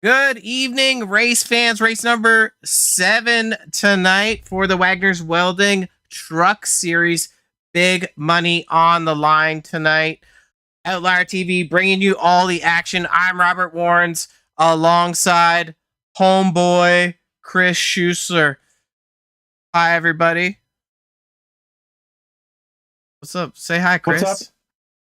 Good evening, race fans. Race number 7 tonight for the Wagoner's Welding Truck Series. Big money on the line tonight. Outlier TV bringing you all the action. I'm Robert Warrens alongside homeboy Chris Schuessler. Hi, everybody. What's up? Say hi, Chris. What's up?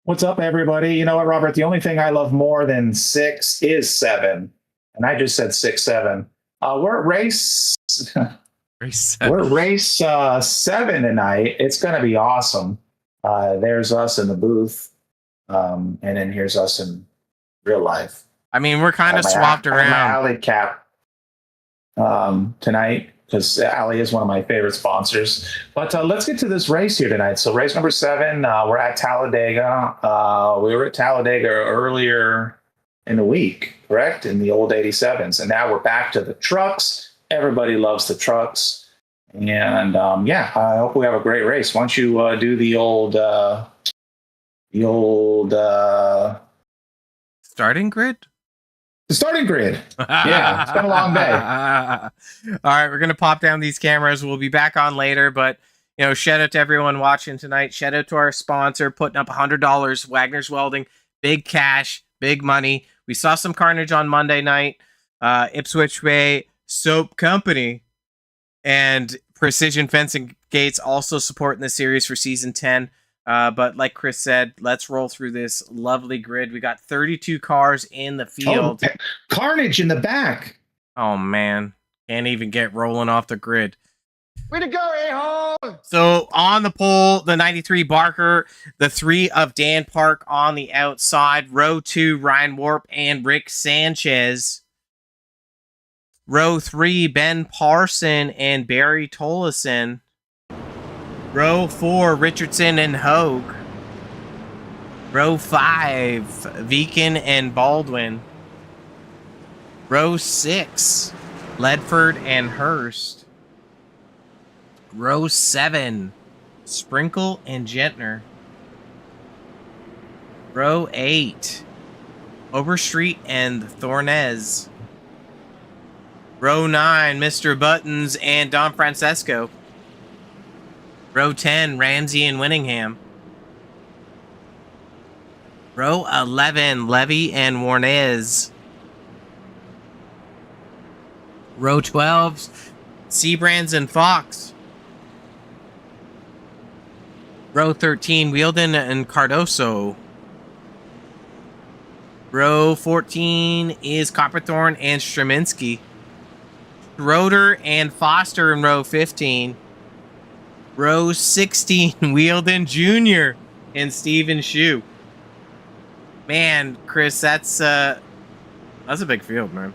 What's up, everybody? You know what, Robert? The only thing I love more than 6 is 7. And I just said 6, 7. We're at race. We're at race 7 tonight. It's going to be awesome. There's us in the booth, and then here's us in real life. I mean, we're kind of swapped around. My Alley cap tonight because Alley is one of my favorite sponsors. But let's get to this race here tonight. So race number 7, we're at Talladega. We were at Talladega earlier in the week, correct? In the old 87s. And now we're back to the trucks. Everybody loves the trucks. And yeah, I hope we have a great race. Why don't you do the old starting grid? The starting grid. Yeah, it's been a long day. All right, we're going to pop down these cameras. We'll be back on later, but shout out to everyone watching tonight. Shout out to our sponsor putting up $100, Wagoner's Welding. Big cash, big money. We saw some carnage on Monday night. Ipswich Bay Soap Company and Precision Fencing Gates also supporting the series for season 10. But like Chris said, let's roll through this lovely grid. We got 32 cars in the field. Oh, carnage in the back. Oh, man. Can't even get rolling off the grid. Way to go, a-hole! So on the pole, the 93 Barker, the 3 of Dan Park on the outside, row 2, Ryan Warp and Rick Sanchez. Row 3, Ben Parson and Barry Tolleson. Row 4, Richardson and Hogue. Row 5, Viken and Baldwin. Row 6, Ledford and Hurst. Row 7, Sprinkle and Gentner. Row 8, Overstreet and Thornez. Row 9, Mr. Buttons and Don Francesco. Row 10, Ramsey and Winningham. Row 11, Levy and Warnez. Row 12, Seabrands and Fox. Row 13, Wheeldon and Cardoso. Row 14 is Copperthorne and Straminsky. Schroeder and Foster in row 15. Row 16, Wheeldon Jr. and Steven Shue. Man, Chris, that's a big field, man.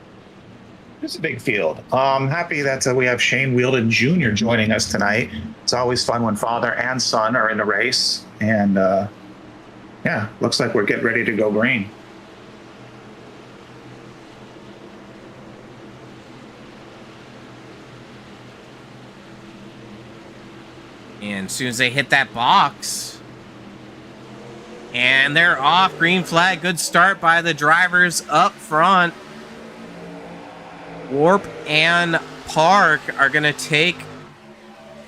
It's a big field. I'm happy that we have Shane Wheeldon Jr. joining us tonight. It's always fun when father and son are in the race. And yeah, looks like we're getting ready to go green. And as soon as they hit that box, and they're off, green flag, good start by the drivers up front. Warp and Park are going to take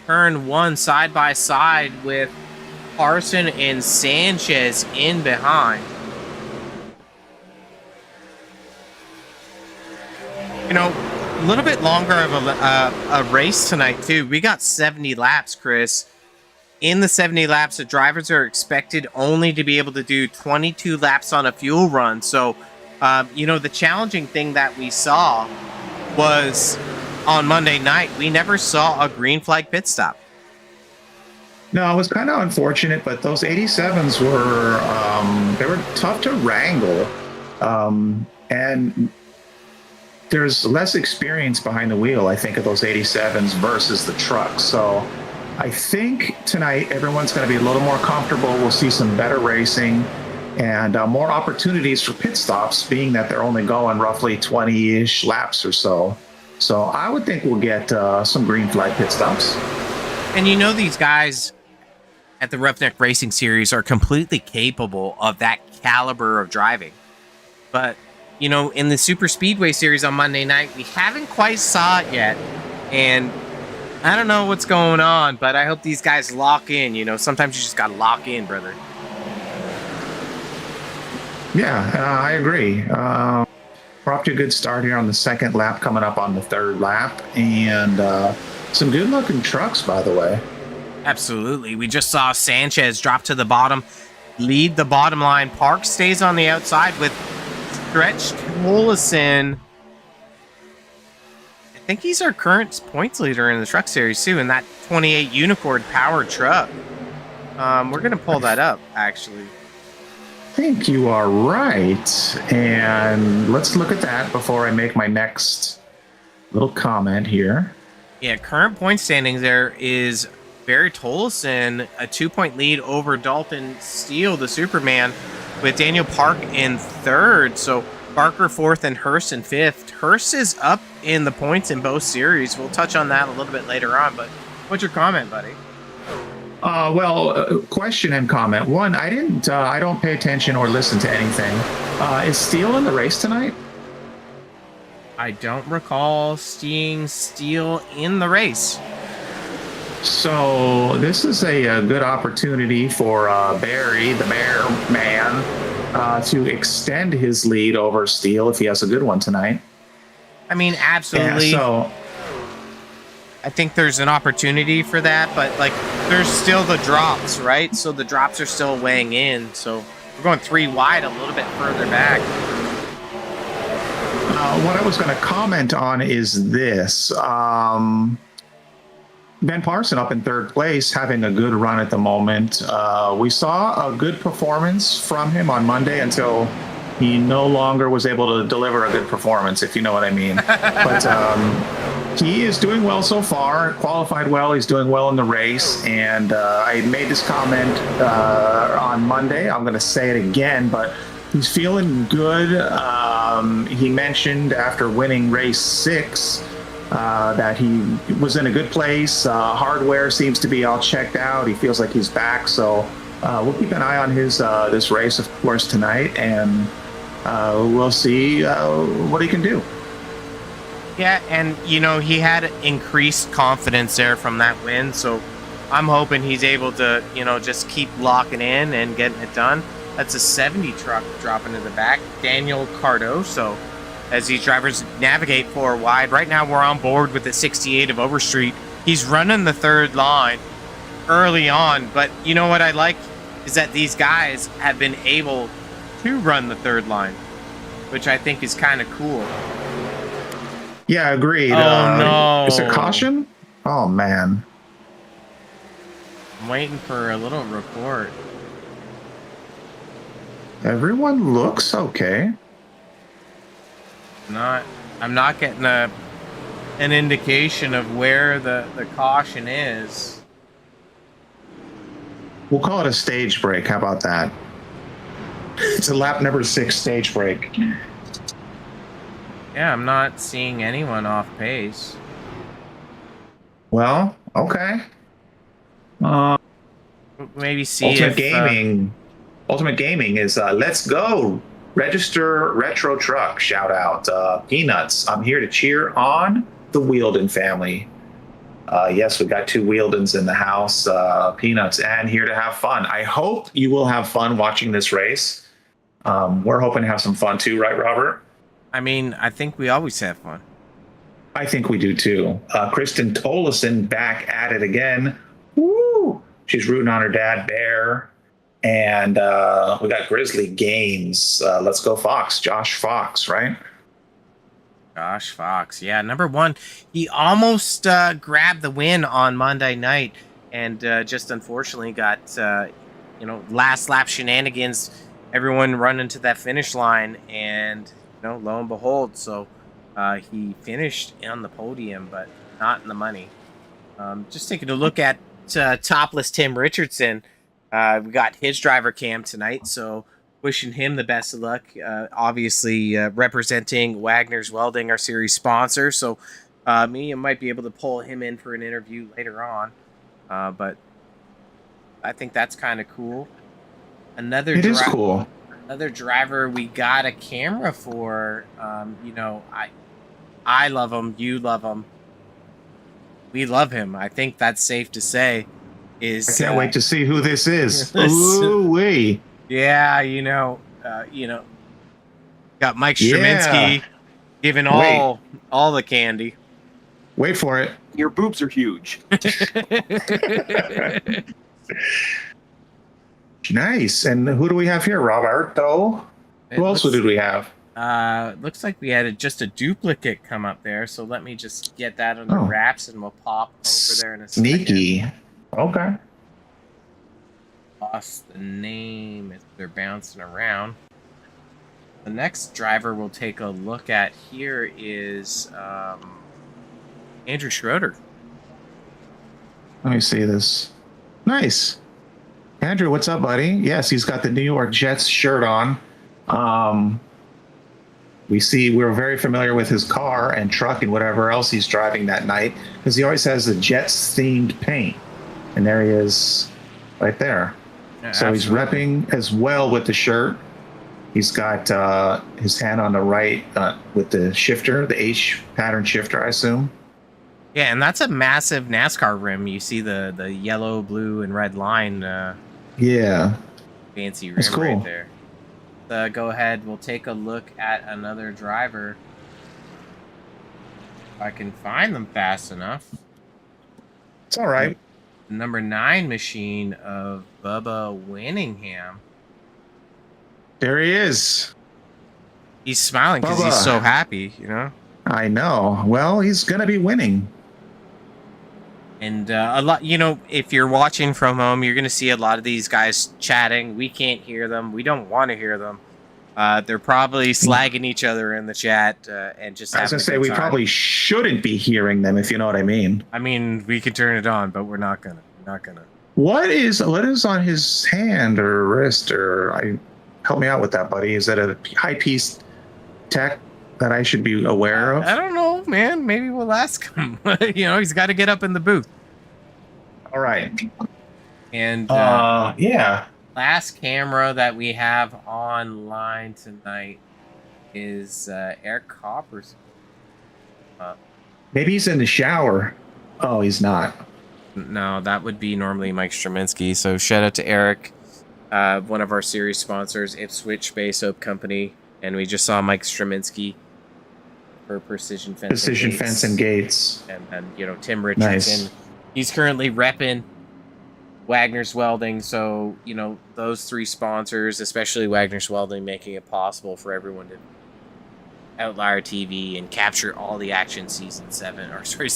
turn 1 side by side with Parson and Sanchez in behind. A little bit longer of a race tonight, too. We got 70 laps, Chris. In the 70 laps, the drivers are expected only to be able to do 22 laps on a fuel run. So, the challenging thing that we saw was on Monday night, we never saw a green flag pit stop. No, it was kind of unfortunate, but those 87s they were tough to wrangle. And there's less experience behind the wheel, I think, of those 87s versus the trucks. So I think tonight everyone's going to be a little more comfortable. We'll see some better racing and more opportunities for pit stops, being that they're only going roughly 20-ish laps or so. So I would think we'll get some green flag pit stops. And these guys at the Roughneck Racing Series are completely capable of that caliber of driving. But you know, in the Super Speedway Series on Monday night, we haven't quite saw it yet, and I don't know what's going on, but I hope these guys lock in. You know, sometimes you just gotta lock in, brother. Yeah, I agree. We're off to a good start here on the second lap, coming up on the third lap, and some good looking trucks, by the way. Absolutely. We just saw Sanchez drop to the bottom, lead the bottom line. Park stays on the outside with stretched Olison. I think he's our current points leader in the truck series too, in that 28 Unicord powered truck. We're gonna pull that up actually. I think you are right. And let's look at that before I make my next little comment here. Yeah, current point standings there is Barry Tolleson, a 2-point lead over Dalton Steele, the Superman, with Daniel Park in third. So Barker fourth and Hurst in fifth. Hurst is up in the points in both series. We'll touch on that a little bit later on, but what's your comment, buddy? Question and comment. One, I don't pay attention or listen to anything. Is Steele in the race tonight? I don't recall seeing Steele in the race. So this is a good opportunity for Barry, the Bear Man, to extend his lead over Steele if he has a good one tonight. I mean, absolutely. Yeah, so I think there's an opportunity for that, but like there's still the drops, right? So the drops are still weighing in. So we're going 3 wide, a little bit further back. What I was going to comment on is this. Ben Parson up in third place, having a good run at the moment. We saw a good performance from him on Monday until he no longer was able to deliver a good performance, if you know what I mean. But he is doing well so far, qualified well. He's doing well in the race. And I made this comment on Monday. I'm going to say it again, but he's feeling good. He mentioned after winning race 6 that he was in a good place. Hardware seems to be all checked out. He feels like he's back. So we'll keep an eye on his this race, of course, tonight, and we'll see what he can do. Yeah, and you know, he had increased confidence there from that win, so I'm hoping he's able to, you know, just keep locking in and getting it done. That's a 70 truck dropping to the back. Daniel Cardoso, as these drivers navigate 4 wide. Right now we're on board with the 68 of Overstreet. He's running the third line early on, but you know what I like is that these guys have been able to run the third line, which I think is kind of cool. Yeah, agreed. Oh, no. Is it caution? Oh, man. I'm waiting for a little report. Everyone looks okay. I'm not getting an indication of where the caution is. We'll call it a stage break. How about that? It's a lap number 6 stage break. Yeah, I'm not seeing anyone off pace. Well, okay. Maybe see Ultimate Gaming. Ultimate Gaming is let's go. Register Retro Truck. Shout out. Peanuts. I'm here to cheer on the Welding family. Yes, we got 2 Weldons in the house. Peanuts, and here to have fun. I hope you will have fun watching this race. We're hoping to have some fun too, right, Robert? I mean, I think we always have fun. I think we do too. Kristen Tollison back at it again. Woo! She's rooting on her dad, Bear. And we got Grizzly Games. Let's go Fox. Josh Fox, right? Josh Fox. Yeah, number 1. He almost grabbed the win on Monday night and just unfortunately got, last lap shenanigans. Everyone running to that finish line and, lo and behold, so he finished on the podium, but not in the money. Just taking a look at topless Tim Richardson. We got his driver cam tonight, so wishing him the best of luck. Obviously, representing Wagoner's Welding, our series sponsor. So me might be able to pull him in for an interview later on. But I think that's kind of cool. It is cool. Another driver we got a camera for. I love him. You love him. We love him. I think that's safe to say. I can't wait to see who this is. Ooh, wee. Yeah, got Mike Straminsky giving all the candy. Wait for it. Your boobs are huge. Nice. And who do we have here? Roberto. Who else did we have? Looks like we had just a duplicate come up there. So let me just get that under wraps, and we'll pop over there in a Sneaky. second. Okay. Lost the name as they're bouncing around. The next driver we'll take a look at here is Andrew Schroeder. Let me see this. Nice. Andrew, what's up, buddy? Yes, he's got the New York Jets shirt on. We're very familiar with his car and truck and whatever else he's driving that night, because he always has the Jets themed paint. And there he is right there. Yeah, so absolutely. He's repping as well with the shirt. He's got his hand on the right with the shifter, the H pattern shifter, I assume. Yeah, and that's a massive NASCAR rim. You see the yellow, blue, and red line. Yeah. Fancy rim That's cool. right there. Go ahead. We'll take a look at another driver. If I can find them fast enough. It's all right. The number 9 machine of Bubba Winningham. There he is. He's smiling because he's so happy, I know. Well, he's going to be winning. And a lot, if you're watching from home, you're going to see a lot of these guys chatting. We can't hear them. We don't want to hear them. They're probably slagging each other in the chat and just. I was going to say we probably shouldn't be hearing them, if you know what I mean. I mean, we could turn it on, but we're not gonna. What is on his hand or wrist help me out with that, buddy? Is that a high piece tech that I should be aware of? I don't know, man. Maybe we'll ask him. He's got to get up in the booth. All right. And yeah. Last camera that we have online tonight is Eric Copper's. Maybe he's in the shower. Oh, he's not. No, that would be normally Mike Straminsky. So shout out to Eric, one of our series sponsors, Ipswich Bay Soap Company, and we just saw Mike Straminsky for Precision Fence. Fence and Gates. And then Tim Richardson. Nice. He's currently repping Wagoner's Welding, so those 3 sponsors, especially Wagoner's Welding, making it possible for everyone to outlier TV and capture all the action season 7, or sorry,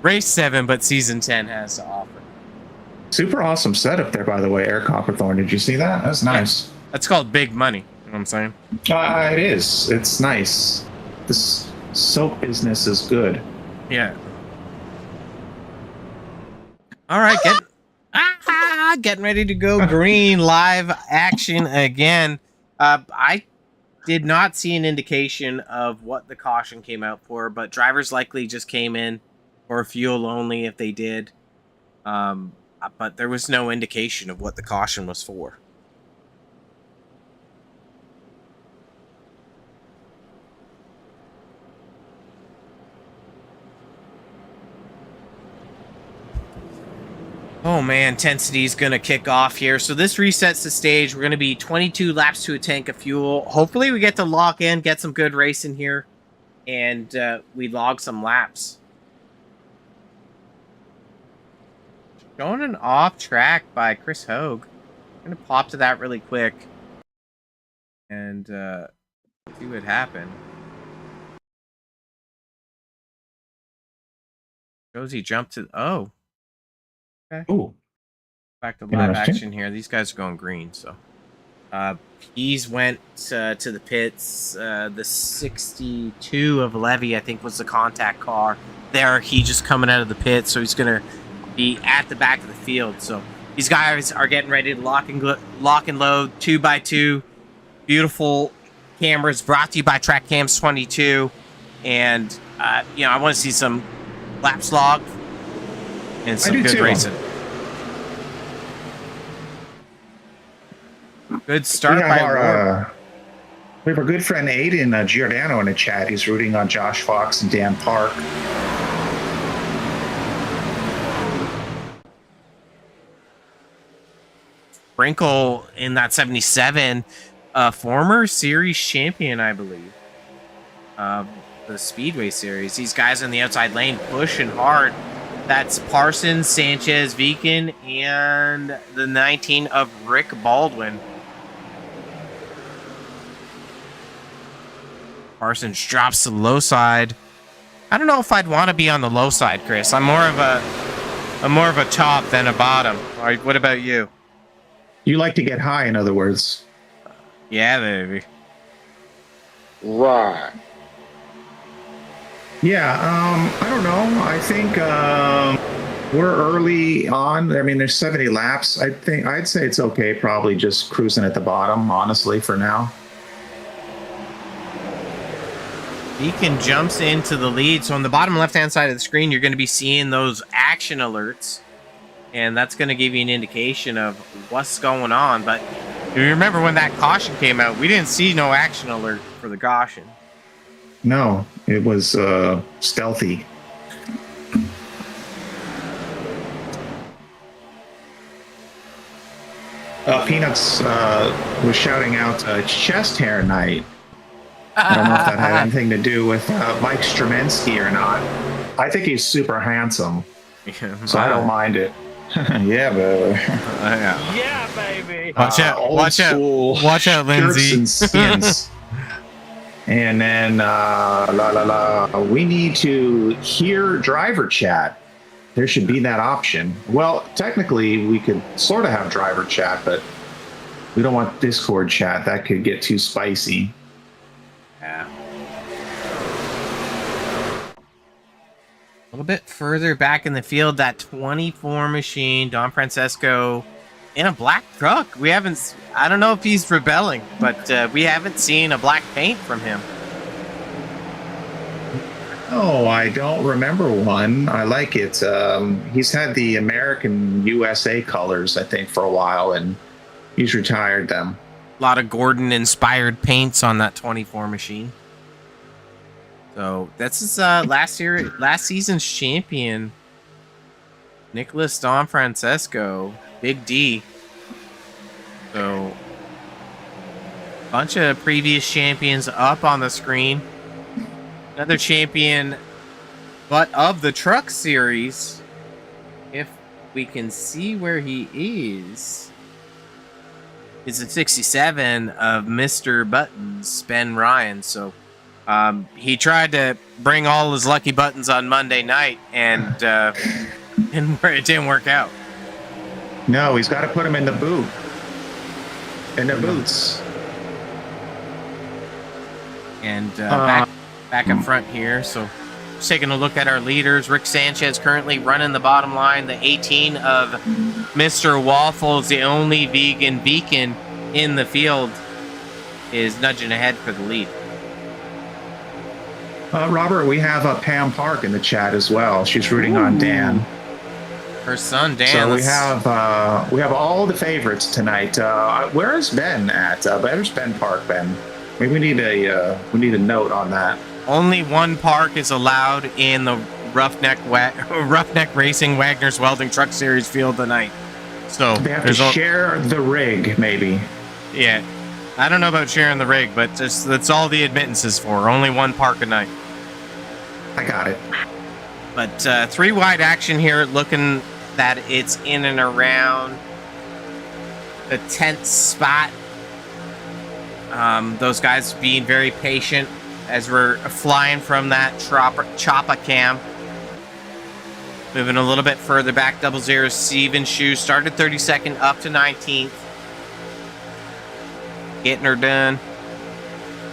race 7, but season 10 has to offer. Super awesome setup there, by the way, Eric Copperthorne. Did you see that? That's nice. Yeah, that's called big money. You know what I'm saying? It is. It's nice. This soap business is good. Yeah. All right, getting ready to go green. Live action again. I did not see an indication of what the caution came out for, but drivers likely just came in for fuel only if they did. But there was no indication of what the caution was for. Oh man, intensity is going to kick off here. So this resets the stage. We're going to be 22 laps to a tank of fuel. Hopefully we get to lock in, get some good racing here, and we log some laps. Showing an off track by Chris Hogue. I'm going to pop to that really quick and see what happened. Shows he jumped to... Oh. Okay. Ooh. Back to live action here. These guys are going green, so he's went to the pits. The 62 of Levy, I think, was the contact car. There, he just coming out of the pit, so he's gonna be at the back of the field. So these guys are getting ready to lock and load 2x2. Beautiful cameras brought to you by Track Cams 22, and I want to see some laps logged. And some good racing. Good We start have by Warp. our good friend Aiden Giordano in the chat. He's rooting on Josh Fox and Dan Park. Sprinkle in that 77, former series champion, I believe. The Speedway Series. These guys on the outside lane pushing hard. That's Parsons, Sanchez, Beacon, and the 19 of Rick Baldwin. Parsons drops to the low side. I don't know if I'd want to be on the low side, Chris. I'm more of a top than a bottom. All right, what about you? You like to get high, in other words. Yeah, baby. Right. Yeah, I don't know. I think we're early on. I mean, there's 70 laps. I'd say it's okay, probably just cruising at the bottom, honestly, for now. Beacon jumps into the lead. So on the bottom left-hand side of the screen, you're going to be seeing those action alerts. And that's going to give you an indication of what's going on. But if you remember when that caution came out, we didn't see no action alert for the caution. No, it was stealthy. Peanuts was shouting out chest hair night. I don't know if that had anything to do with Mike Stremensky or not. I think he's super handsome, so I don't mind it. Yeah, baby. Yeah, baby. Watch out, Lindsay. And skins. And then we need to hear driver chat. There should be that option. Well, technically, we could sort of have driver chat, but we don't want Discord chat. That could get too spicy. Yeah. A little bit further back in the field, that 24 machine, Don Francesco in a black truck. I don't know if he's rebelling, but we haven't seen a black paint from him. Oh, I don't remember one. I like it. He's had the American USA colors, I think, for a while, and he's retired them. A lot of Gordon-inspired paints on that 24 machine. So this is last season's champion, Nicholas Don Francesco, Big D. So bunch of previous champions up on the screen. Another champion, but of the truck series. If we can see where he is a 67 of Mr. Buttons, Ben Ryan. So he tried to bring all his lucky buttons on Monday night, and it didn't work out. No, he's got to put them in the boot. In the boots. And back up front here. So just taking a look at our leaders. Rick Sanchez currently running the bottom line. The 18 of Mr. Waffles, the only vegan beacon in the field, is nudging ahead for the lead. Robert, we have Pam Park in the chat as well. She's rooting on Dan. Her son Dan. So we have all the favorites tonight. Where is Ben at? Where's Ben Park, Ben? Maybe we need a note on that. Only one park is allowed in the Roughneck Racing Wagoner's Welding Truck Series field tonight. So they have to share the rig, maybe. Yeah, I don't know about sharing the rig, but that's all the admittance is for. Only one park a night. I got it. But three wide action here, looking that it's in and around the 10th spot. Those guys being very patient as we're flying from that choppa cam. Moving a little bit further back, 00 Steven Shoe started 32nd up to 19th. Getting her done.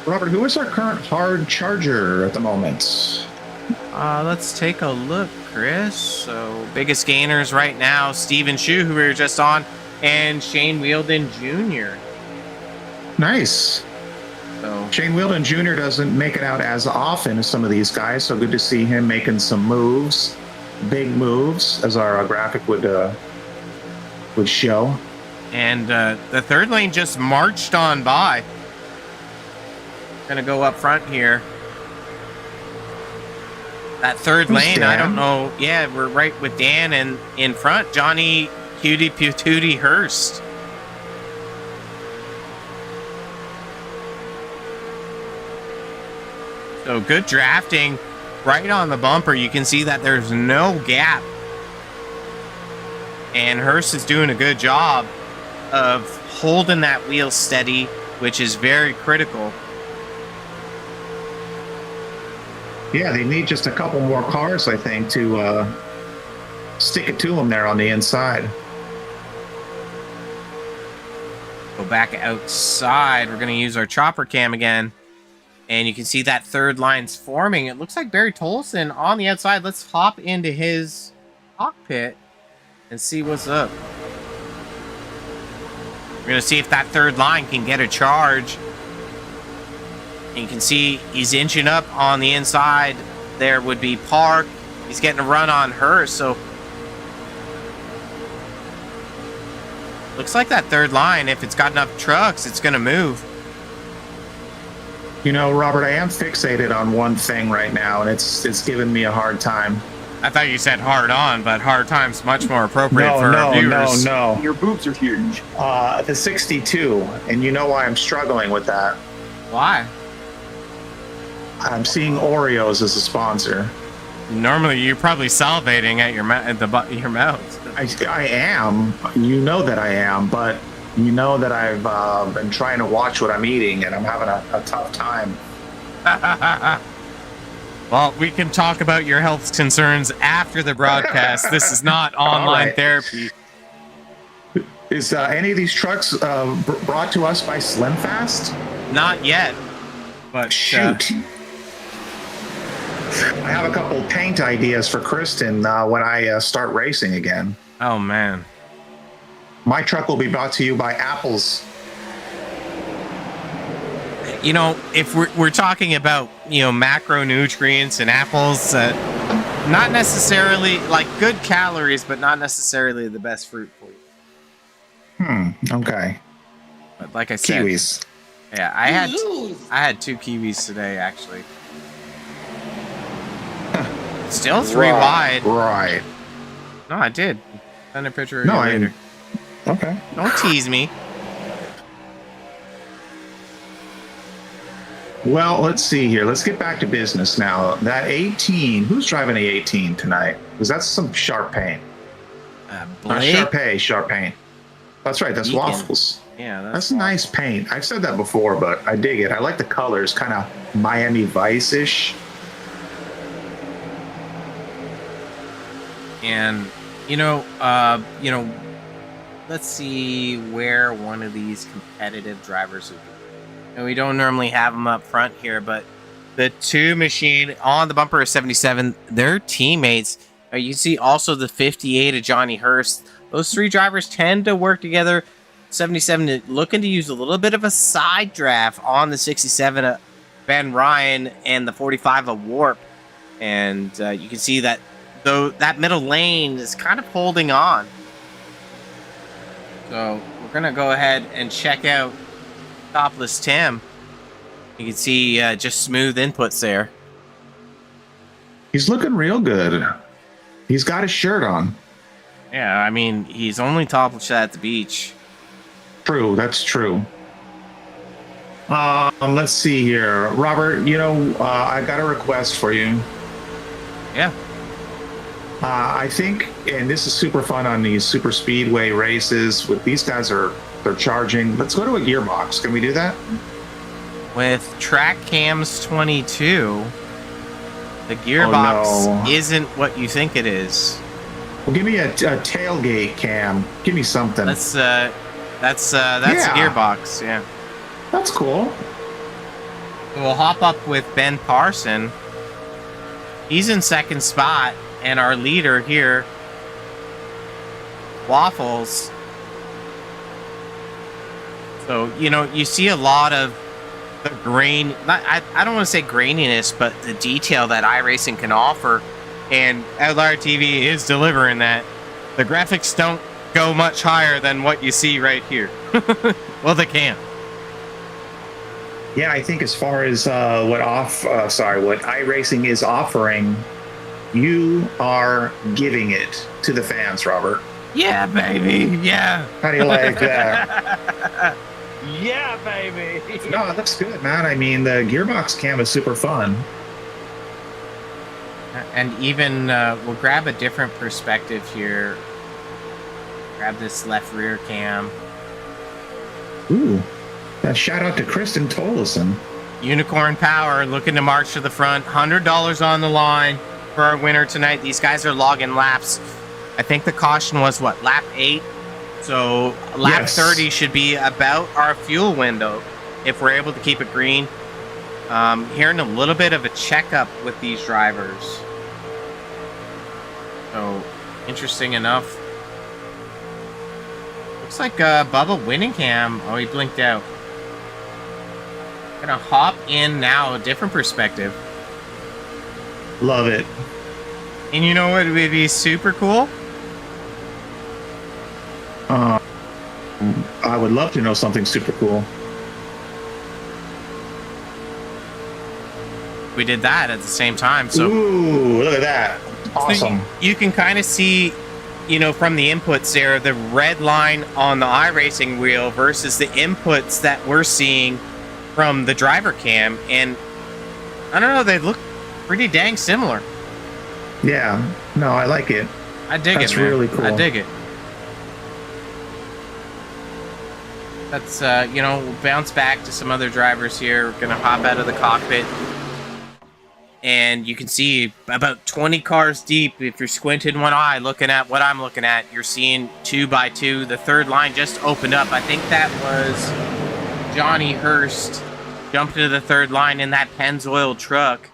Robert, who is our current hard charger at the moment? Let's take a look, Chris. So biggest gainers right now, Steven Shoe, who we were just on, and Shane Wheeldon Jr. Nice. So Shane Wheeldon Jr. doesn't make it out as often as some of these guys, so good to see him making some moves, big moves, as our graphic would show. And the third lane just marched on by. Gonna go up front here. That third lane, Dan? I don't know. Yeah, we're right with Dan, and in front, Johnny Cutie Patootie Hurst. So good drafting right on the bumper. You can see that there's no gap. And Hurst is doing a good job of holding that wheel steady, which is very critical. Yeah, they need just a couple more cars, I think, to stick it to them there on the inside. Go back outside. We're going to use our chopper cam again. And you can see that third line's forming. It looks like Barry Tolson on the outside. Let's hop into his cockpit and see what's up. We're going to see if that third line can get a charge. And you can see he's inching up on the inside. There would be Park. He's getting a run on her. So looks like that third line, if it's got enough trucks, it's going to move. You know, Robert, I am fixated on one thing right now, and it's giving me a hard time. I thought you said hard on, but hard time's much more appropriate for our viewers. No. Your boobs are huge. The 62, and you know why I'm struggling with that. Why? I'm seeing Oreos as a sponsor. Normally, you're probably salivating at your your mouth. I am. You know that I am, but you know that I've been trying to watch what I'm eating, and I'm having a tough time. Well, we can talk about your health concerns after the broadcast. This is not online right. therapy. Is any of these trucks brought to us by SlimFast? Not yet. But Shoot. I have a couple paint ideas for Kristen when I start racing again. Oh, man. My truck will be brought to you by Apple's. You know, if we're talking about, macronutrients and apples, not necessarily, like, good calories, but not necessarily the best fruit for you. Okay. But like I said, Kiwis. yeah, I had 2 kiwis today, actually. Still 3 wide. Right. No, I did. Send a picture of No, you I later. Okay. Don't tease me. Well, let's see here. Let's get back to business now. That 18, who's driving the 18 tonight? Because that's some sharp paint. Sharp paint. That's right. That's Beacon. Waffles. Yeah, That's nice paint. I've said that before, but I dig it. I like the colors, kind of Miami Vice-ish. And let's see where one of these competitive drivers would be. And we don't normally have them up front here, but the 2 machine on the bumper is 77. They're teammates. You see also the 58 of Johnny Hurst. Those 3 drivers tend to work together. 77 looking to use a little bit of a side draft on the 67 of Ben Ryan and the 45 of Warp. And you can see that though that middle lane is kind of holding on. So we're going to go ahead and check out Topless Tim. You can see just smooth inputs there. He's looking real good. He's got his shirt on. Yeah, I mean, he's only topless at the beach. True, that's true. Let's see here. Robert, I got a request for you. Yeah. I think, and this is super fun on these super speedway races, with these guys they're charging. Let's go to a gearbox. Can we do that? With Track Cams 22, the gearbox isn't what you think it is. Well, give me a tailgate cam. Give me something. That's a gearbox, yeah. That's cool. We'll hop up with Ben Parson. He's in second spot, and our leader here, Waffles. So, you see a lot of the grain, I don't want to say graininess, but the detail that iRacing can offer, and Outlier TV is delivering that. The graphics don't go much higher than what you see right here. Well, they can. Yeah, I think as far as what iRacing is offering, you are giving it to the fans, Robert. Yeah, baby. Yeah. How do you like that? Yeah, baby. No, it looks good, man. I mean, the gearbox cam is super fun. And even we'll grab a different perspective here. Grab this left rear cam. Ooh. Shout out to Kristen Tolleson. Unicorn Power looking to march to the front. $100 on the line for our winner tonight. These guys are logging laps. I think the caution was what, lap 8? So lap 30 should be about our fuel window if we're able to keep it green. Hearing a little bit of a checkup with these drivers. So interesting enough. Looks like Bubba Winningham. Oh, he blinked out. Gonna hop in now, a different perspective. Love it. And you know what would be super cool? I would love to know something super cool. We did that at the same time. So ooh, look at that. Awesome. So you can kind of see, you know, from the inputs there, the red line on the iRacing wheel versus the inputs that we're seeing from the driver cam. And I don't know, they look pretty dang similar. Yeah. No, I like it. I dig it, man. That's really cool. I dig it. Let's, you know, we'll bounce back to some other drivers here. We're going to hop out of the cockpit. And you can see about 20 cars deep. If you're squinting one eye looking at what I'm looking at, you're seeing 2 by 2. The third line just opened up. I think that was Johnny Hurst jumped into the third line in that Pennzoil truck.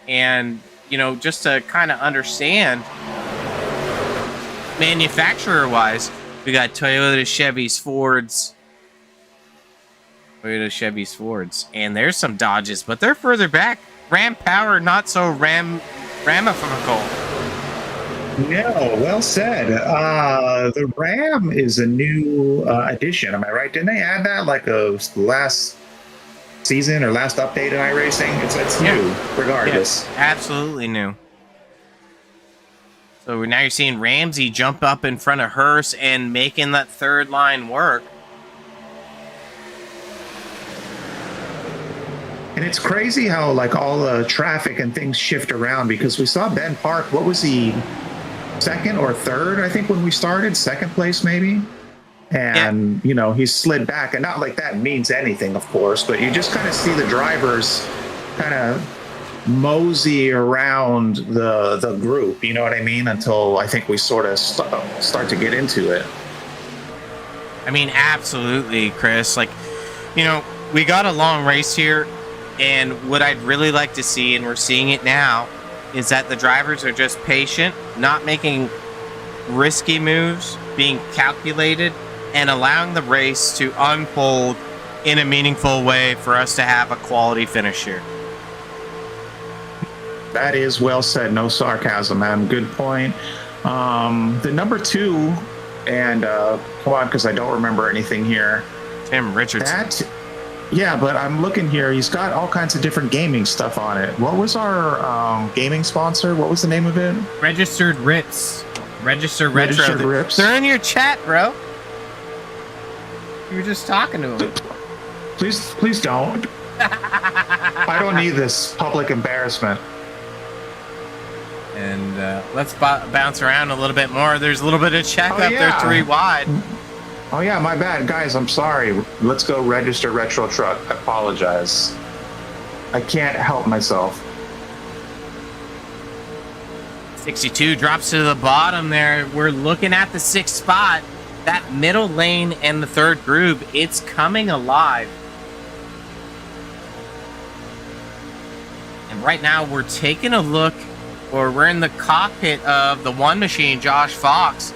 And, you know, just to kind of understand, manufacturer-wise, we got Toyota, Chevys, Fords. Toyota, Chevys, Fords. And there's some Dodges, but they're further back. Ram Power, not so ramifical. No, well said. The Ram is a new addition. Am I right? Didn't they add that like a last season or last update in iRacing? It's new, regardless. Yeah, absolutely new. So now you're seeing Ramsey jump up in front of Hurst and making that third line work. And it's crazy how like all the traffic and things shift around, because we saw Ben Park. What was he, second or third? I think when we started, second place maybe. And you know, he slid back, and not like that means anything, of course, but you just kind of see the drivers kind of mosey around the group. You know what I mean? Until I think we sort of start to get into it. I mean, absolutely, Chris. Like, you know, we got a long race here. And what I'd really like to see, and we're seeing it now, is that the drivers are just patient, not making risky moves, being calculated, and allowing the race to unfold in a meaningful way for us to have a quality finish here. That is well said. No sarcasm, man. Good point. The number 2, and come on, because I don't remember anything here. Tim Richardson. Yeah, but I'm looking here. He's got all kinds of different gaming stuff on it. What was our gaming sponsor? What was the name of it? Registered Rips. Registered Retro. Registered Rips. They're in your chat, bro. You were just talking to them. Please don't. I don't need this public embarrassment. And let's bounce around a little bit more. There's a little bit of check up there, 3 wide. Oh yeah, my bad, guys. I'm sorry. Let's go register retro truck. I apologize. I can't help myself. 62 drops to the bottom there. We're looking at the 6th spot. That middle lane and the 3rd group, it's coming alive. And right now we're taking a look, or we're in the cockpit of the one machine, Josh Fox,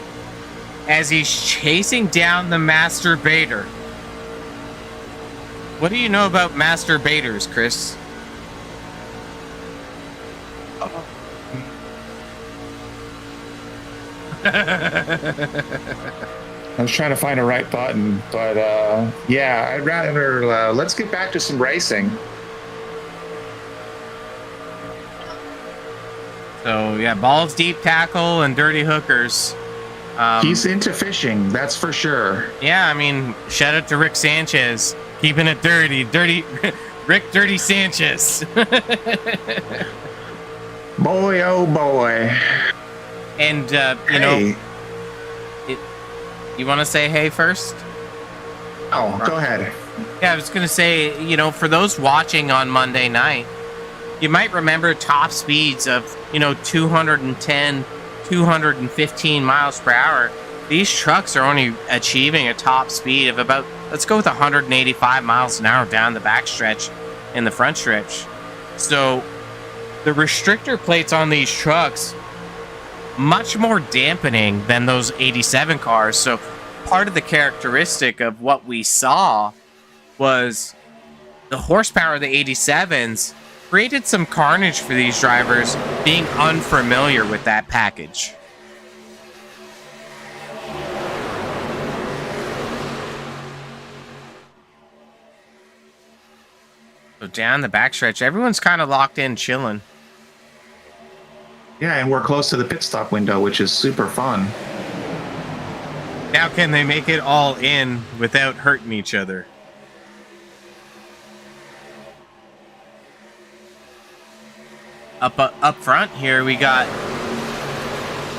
as he's chasing down the masturbator. What do you know about masturbators, Chris? I was trying to find a right button, but yeah, I'd rather let's get back to some racing. So yeah, balls deep tackle and dirty hookers. He's into fishing, that's for sure. Yeah, I mean, shout out to Rick Sanchez, keeping it dirty, Rick Dirty Sanchez. Boy, oh boy. And you know, you want to say hey first? Oh, go ahead. Yeah, I was gonna say, you know, for those watching on Monday night, you might remember top speeds of, you know, 210, 215 miles per hour. These trucks are only achieving a top speed of about, let's go with 185 miles an hour down the backstretch and the front stretch. So the restrictor plates on these trucks, much more dampening than those 87 cars. So part of the characteristic of what we saw was the horsepower of the 87s created some carnage for these drivers being unfamiliar with that package. So down the backstretch, everyone's kind of locked in, chilling. Yeah, and we're close to the pit stop window, which is super fun. Now can they make it all in without hurting each other? Up front here, we got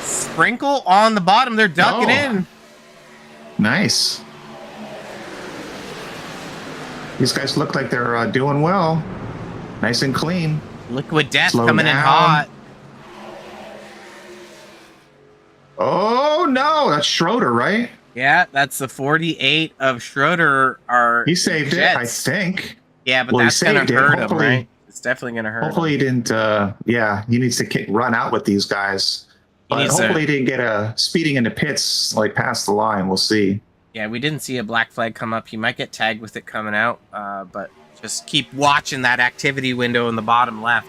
Sprinkle on the bottom. They're ducking in. Nice. These guys look like they're doing well. Nice and clean. Liquid Death Slow coming in down. hot. Oh, no. That's Schroeder, right? Yeah, that's the 48 of Schroeder. He saved Jets. it, I think. Yeah, but Well, he that's going saved to it. hurt him, Hopefully- right? It's definitely going to hurt Hopefully him. he didn't, yeah, he needs to run out with these guys. But needs to- hopefully he didn't get a speeding into pits, like past the line. We'll see. Yeah, we didn't see a black flag come up. He might get tagged with it coming out, but just keep watching that activity window in the bottom left.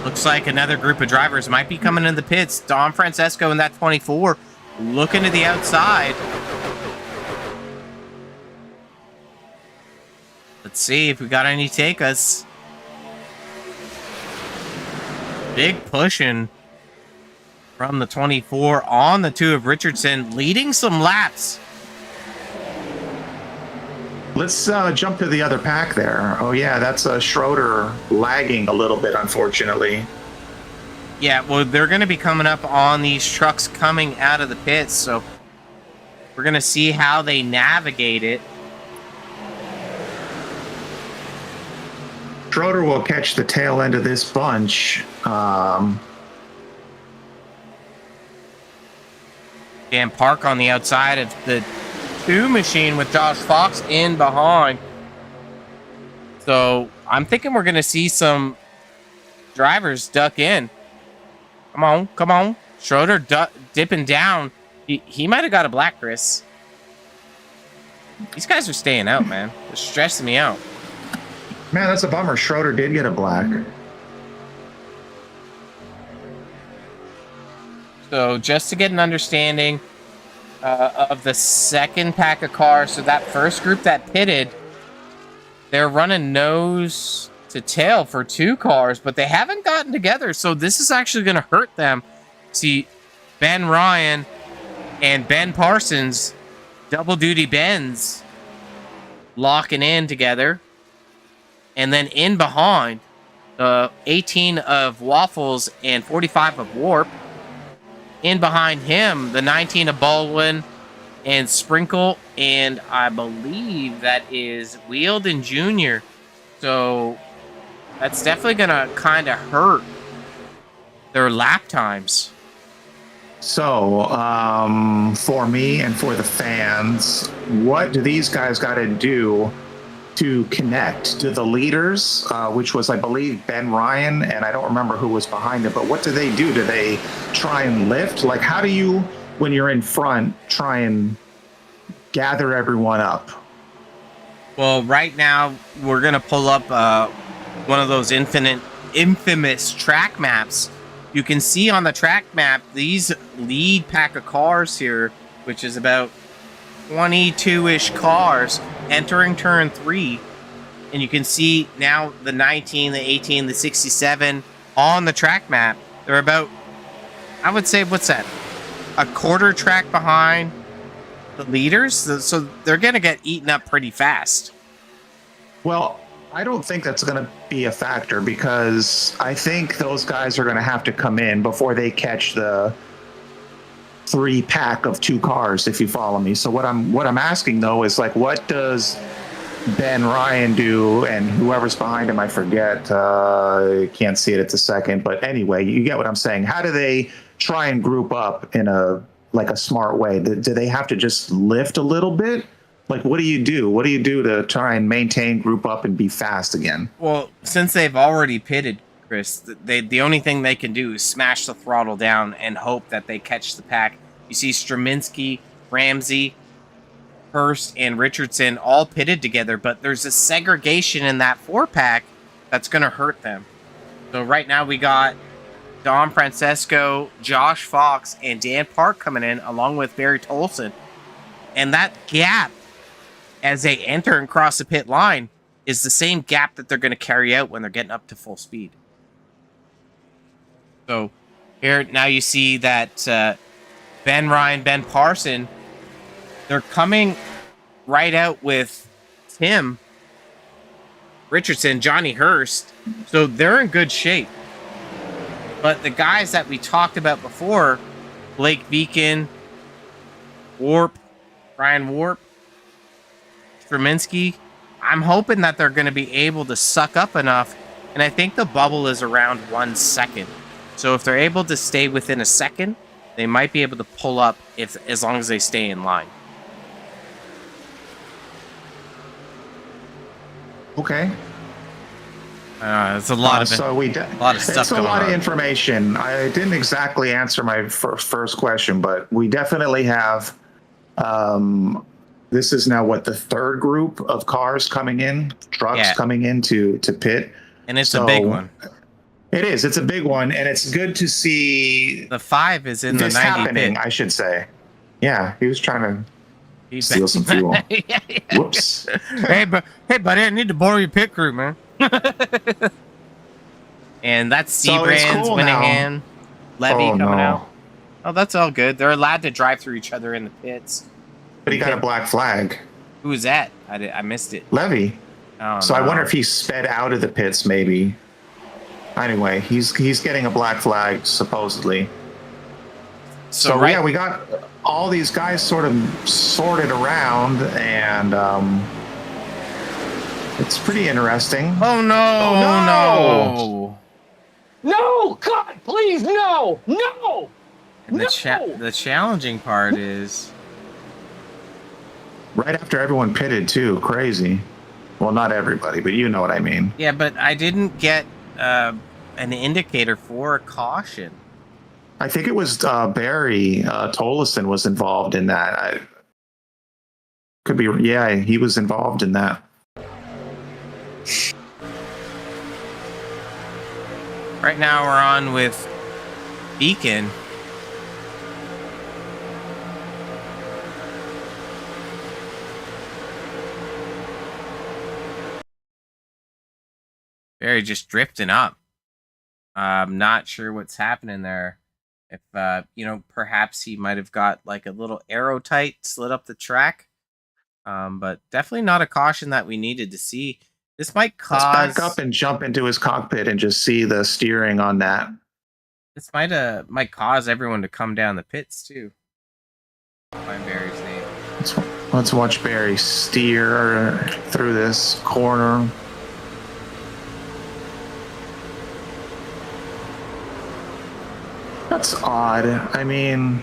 Looks like another group of drivers might be coming in the pits. Dom Francesco in that 24 looking to the outside. Let's see if we got any take us. Big pushing from the 24 on the 2 of Richardson, leading some laps. Let's jump to the other pack there. Oh, yeah, that's Schroeder lagging a little bit, unfortunately. Yeah, well, they're going to be coming up on these trucks coming out of the pits, so we're going to see how they navigate it. Schroeder will catch the tail end of this bunch. Dan Park on the outside of the 2 machine with Josh Fox in behind. So I'm thinking we're going to see some drivers duck in. Come on, come on. Schroeder dipping down. He might have got a black, Chris. These guys are staying out, man. They're stressing me out. Man, that's a bummer. Schroeder did get a black. So just to get an understanding of the second pack of cars, so that first group that pitted, they're running nose to tail for 2 cars, but they haven't gotten together. So this is actually going to hurt them. See, Ben Ryan and Ben Parsons, double duty Bens, locking in together. And then in behind, the 18 of Waffles and 45 of Warp. In behind him, the 19 of Baldwin and Sprinkle, and I believe that is Welding Jr. So that's definitely going to kind of hurt their lap times. So, for me and for the fans, what do these guys got to do to connect to the leaders, which was, I believe, Ben Ryan, and I don't remember who was behind it, but what do they do? Do they try and lift? Like, how do you, when you're in front, try and gather everyone up? Well, right now, we're going to pull up one of those infamous track maps you can see on the track map these lead pack of cars here, which is about 22-ish cars entering turn 3. And you can see now the 19, the 18, the 67 on the track map. They're about, I would say, what's that? A quarter track behind the leaders. So they're going to get eaten up pretty fast. Well, I don't think that's going to be a factor because I think those guys are going to have to come in before they catch the 3 pack of 2 cars, if you follow me. So what I'm asking though is like, what does Ben Ryan do and whoever's behind him? I forget. I can't see it at the second, but anyway, you get what I'm saying. How do they try and group up in a smart way? Do they have to just lift a little bit? Like, what do you do? What do you do to try and maintain, group up, and be fast again? Well, since they've already pitted, Chris, the only thing they can do is smash the throttle down and hope that they catch the pack. You see Straminski, Ramsey, Hurst, and Richardson all pitted together, but there's a segregation in that 4-pack that's going to hurt them. So right now we got Dom Francesco, Josh Fox, and Dan Park coming in, along with Barry Tolson. And that gap, as they enter and cross the pit line, is the same gap that they're going to carry out when they're getting up to full speed. So here now you see that Ben Ryan, Ben Parson, they're coming right out with Tim Richardson, Johnny Hurst. So they're in good shape. But the guys that we talked about before, Blake Beacon, Warp, Ryan Warp, Straminski, I'm hoping that they're going to be able to suck up enough. And I think the bubble is around 1 second. So if they're able to stay within a second, they might be able to pull up as long as they stay in line. Okay. It's a lot of a lot of stuff. It's a lot of information. I didn't exactly answer my first question, but we definitely have. This is now what, the 3rd group of cars coming in, trucks coming in to pit, and it's a big one. It is. It's a big one, and it's good to see the 5 is in this the 90 happening. pit. I should say. Yeah, he was trying to steal some fuel. Yeah. Whoops. Hey, buddy, I need to borrow your pit crew, man. And that's Seabrands, cool Winahan, Levy coming no. out. Oh, that's all good. They're allowed to drive through each other in the pits. But he got a black flag. Who was that? I missed it. Levy. Oh, so no. I wonder if he sped out of the pits, maybe. Anyway, he's getting a black flag, supposedly. So right, yeah, we got all these guys sort of sorted around, and it's pretty interesting. Oh no! Oh no! No! God, please, no! No! And the challenging part is right after everyone pitted too. Crazy. Well, not everybody, but you know what I mean. Yeah, but I didn't get an indicator for a caution. I think it was Barry Tolleson was involved in that. Could be, yeah, he was involved in that. Right now we're on with Beacon. Barry just drifting up. I'm not sure what's happening there. If, perhaps he might have got like a little arrow tight slid up the track. But definitely not a caution that we needed to see. This might cause... Let's back up and jump into his cockpit and just see the steering on that. This might cause everyone to come down the pits too. Find Barry's name. Let's watch Barry steer through this corner. That's odd. I mean,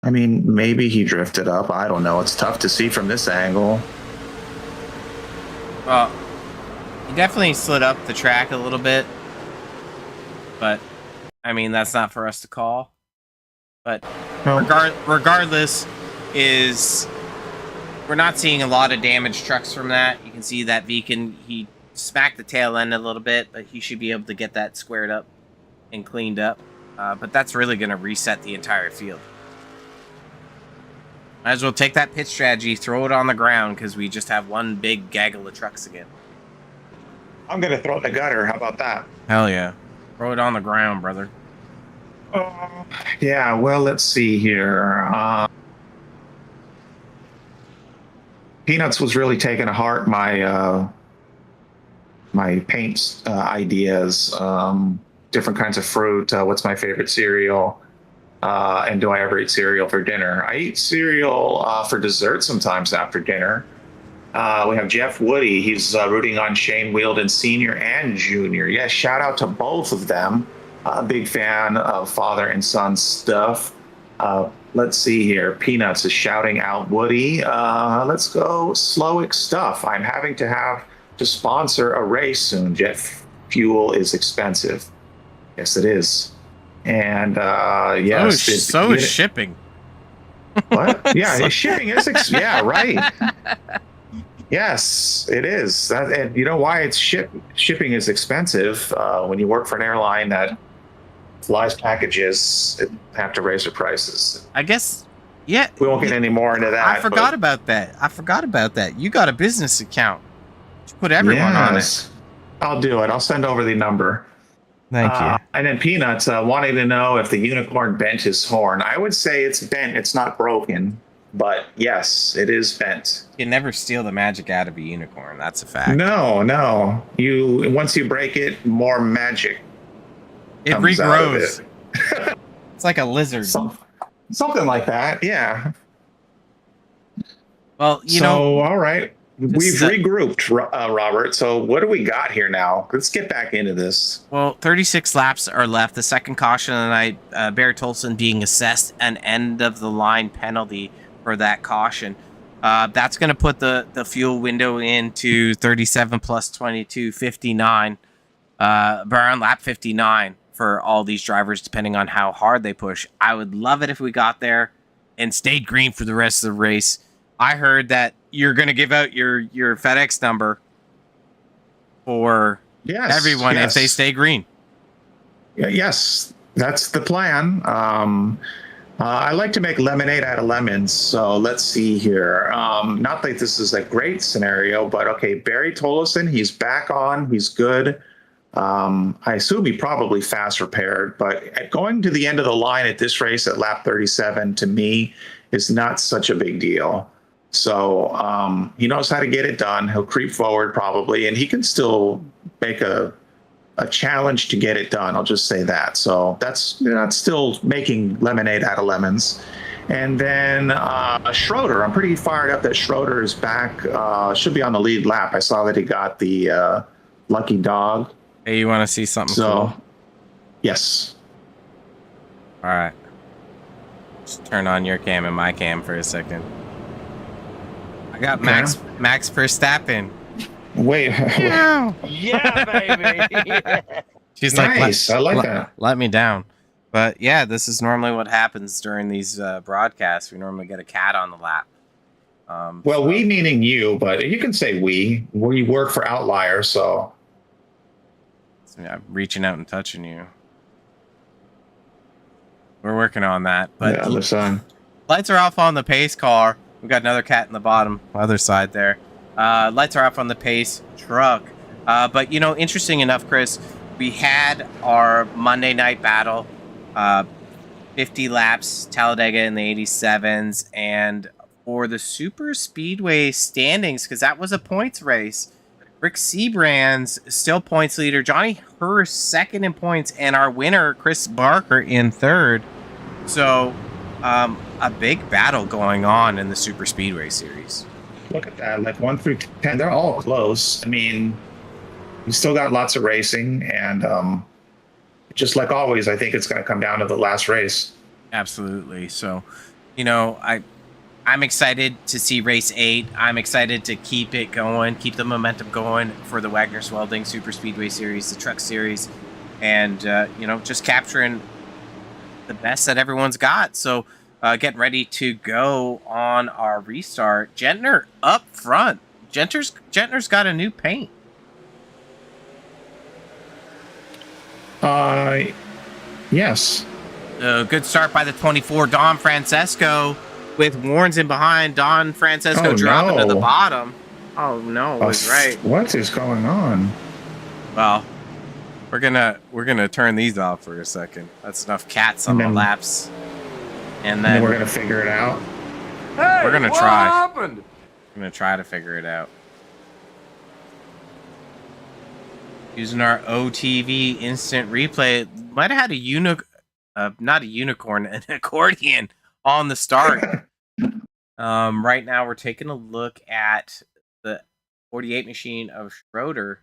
maybe he drifted up. I don't know. It's tough to see from this angle. Well, he definitely slid up the track a little bit. But, I mean, that's not for us to call. But no. Regardless, we're not seeing a lot of damaged trucks from that. You can see that Beacon, he smacked the tail end a little bit, but he should be able to get that squared up and cleaned up. But that's really going to reset the entire field. Might as well take that pit strategy, throw it on the ground, because we just have one big gaggle of trucks again. I'm going to throw it in the gutter. How about that? Hell yeah. Throw it on the ground, brother. Yeah, well, let's see here. Peanuts was really taking to heart my my paint ideas, different kinds of fruit. What's my favorite cereal? And do I ever eat cereal for dinner? I eat cereal for dessert sometimes after dinner. We have Jeff Woody. He's rooting on Shane Wheeldon Sr. and Jr. Yes, shout out to both of them. Big fan of father and son stuff. Let's see here. Peanuts is shouting out Woody. Let's go Slowick stuff. I'm having to sponsor a race soon. Jet fuel is expensive. Yes, it is. And yes, so is shipping. What? Yeah, shipping is. Yeah, right. Yes, it is. And you know why it's shipping is expensive? When you work for an airline that flies packages, it have to raise their prices. I guess, yeah. We won't get any more into that. I forgot about that. You got a business account. You put everyone on it. I'll do it. I'll send over the number. Thank you. And then Peanuts wanting to know if the unicorn bent his horn. I would say it's bent. It's not broken. But yes, it is bent. You can never steal the magic out of a unicorn. That's a fact. No. Once you break it, more magic. It regrows. It's like a lizard. Something like that. Yeah. Well, you know. All right. We've regrouped, Robert. So what do we got here now? Let's get back into this. Well, 36 laps are left. The second caution of the night, Barry Tolson being assessed an end-of-the-line penalty for that caution. That's going to put the fuel window into 37 plus 22, 59. Around lap 59 for all these drivers, depending on how hard they push. I would love it if we got there and stayed green for the rest of the race. I heard that you're going to give out your FedEx number for everyone if they stay green. Yes, that's the plan. I like to make lemonade out of lemons. So let's see here. Not that this is a great scenario, but okay, Barry Tolleson, he's back on. He's good. I assume he probably fast repaired, but going to the end of the line at this race at lap 37 to me is not such a big deal. So he knows how to get it done. He'll creep forward probably, and he can still make a challenge to get it done. I'll just say that. So that's still making lemonade out of lemons. And then Schroeder, I'm pretty fired up that Schroeder is back. Should be on the lead lap. I saw that he got the lucky dog. Hey, you want to see something cool? Yes. All right. Just turn on your cam and my cam for a second. I got Max Verstappen. Wait. Yeah, baby. She's nice. like, I like that. Let me down. But yeah, this is normally what happens during these broadcasts. We normally get a cat on the lap. Well, we meaning you, but you can say we. We work for Outlier, so. I'm reaching out and touching you. We're working on that. But yeah, listen. Lights are off on the pace car. We got another cat in the bottom, other side there. Lights are off on the pace truck. But, interesting enough, Chris, we had our Monday night battle, 50 laps, Talladega in the 87s, and for the super speedway standings, because that was a points race, Rick Seabrand's still points leader, Johnny Hurst second in points, and our winner, Chris Barker, in third. So, a big battle going on in the super speedway series. Look at that, like 1 through 10, they're all close. I mean, you still got lots of racing, and just like always, I think it's going to come down to the last race. Absolutely. So, I'm excited to see race 8. I'm excited to keep it going, keep the momentum going for the Wagoner Welding Super Speedway Series, the Truck Series, and, just capturing the best that everyone's got. So, getting ready to go on our restart. Gentner up front. Gentner's got a new paint. Yes. Good start by the 24, Don Francesco, with Warrens in behind. Don Francesco Oh, dropping to the no. bottom. Oh no, it was right. What is going on? Well, we're gonna turn these off for a second. That's enough cats on the laps. And then we're gonna figure it out. Hey, we're gonna what try. happened? I'm gonna try to figure it out. Using our OTV instant replay. Might have had a not a unicorn, an accordion on the start. Right now we're taking a look at the 48 machine of Schroeder.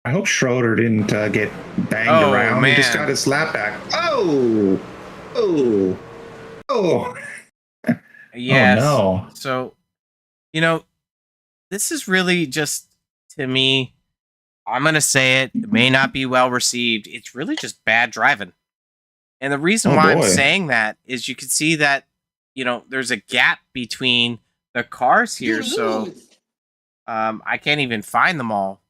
I hope Schroeder didn't get banged around. Man. He just got his lap back. Oh! Yes. Oh, no. So, this is really just, to me, I'm going to say it may not be well received. It's really just bad driving. And the reason why I'm saying that is you can see that, there's a gap between the cars here. So I can't even find them all.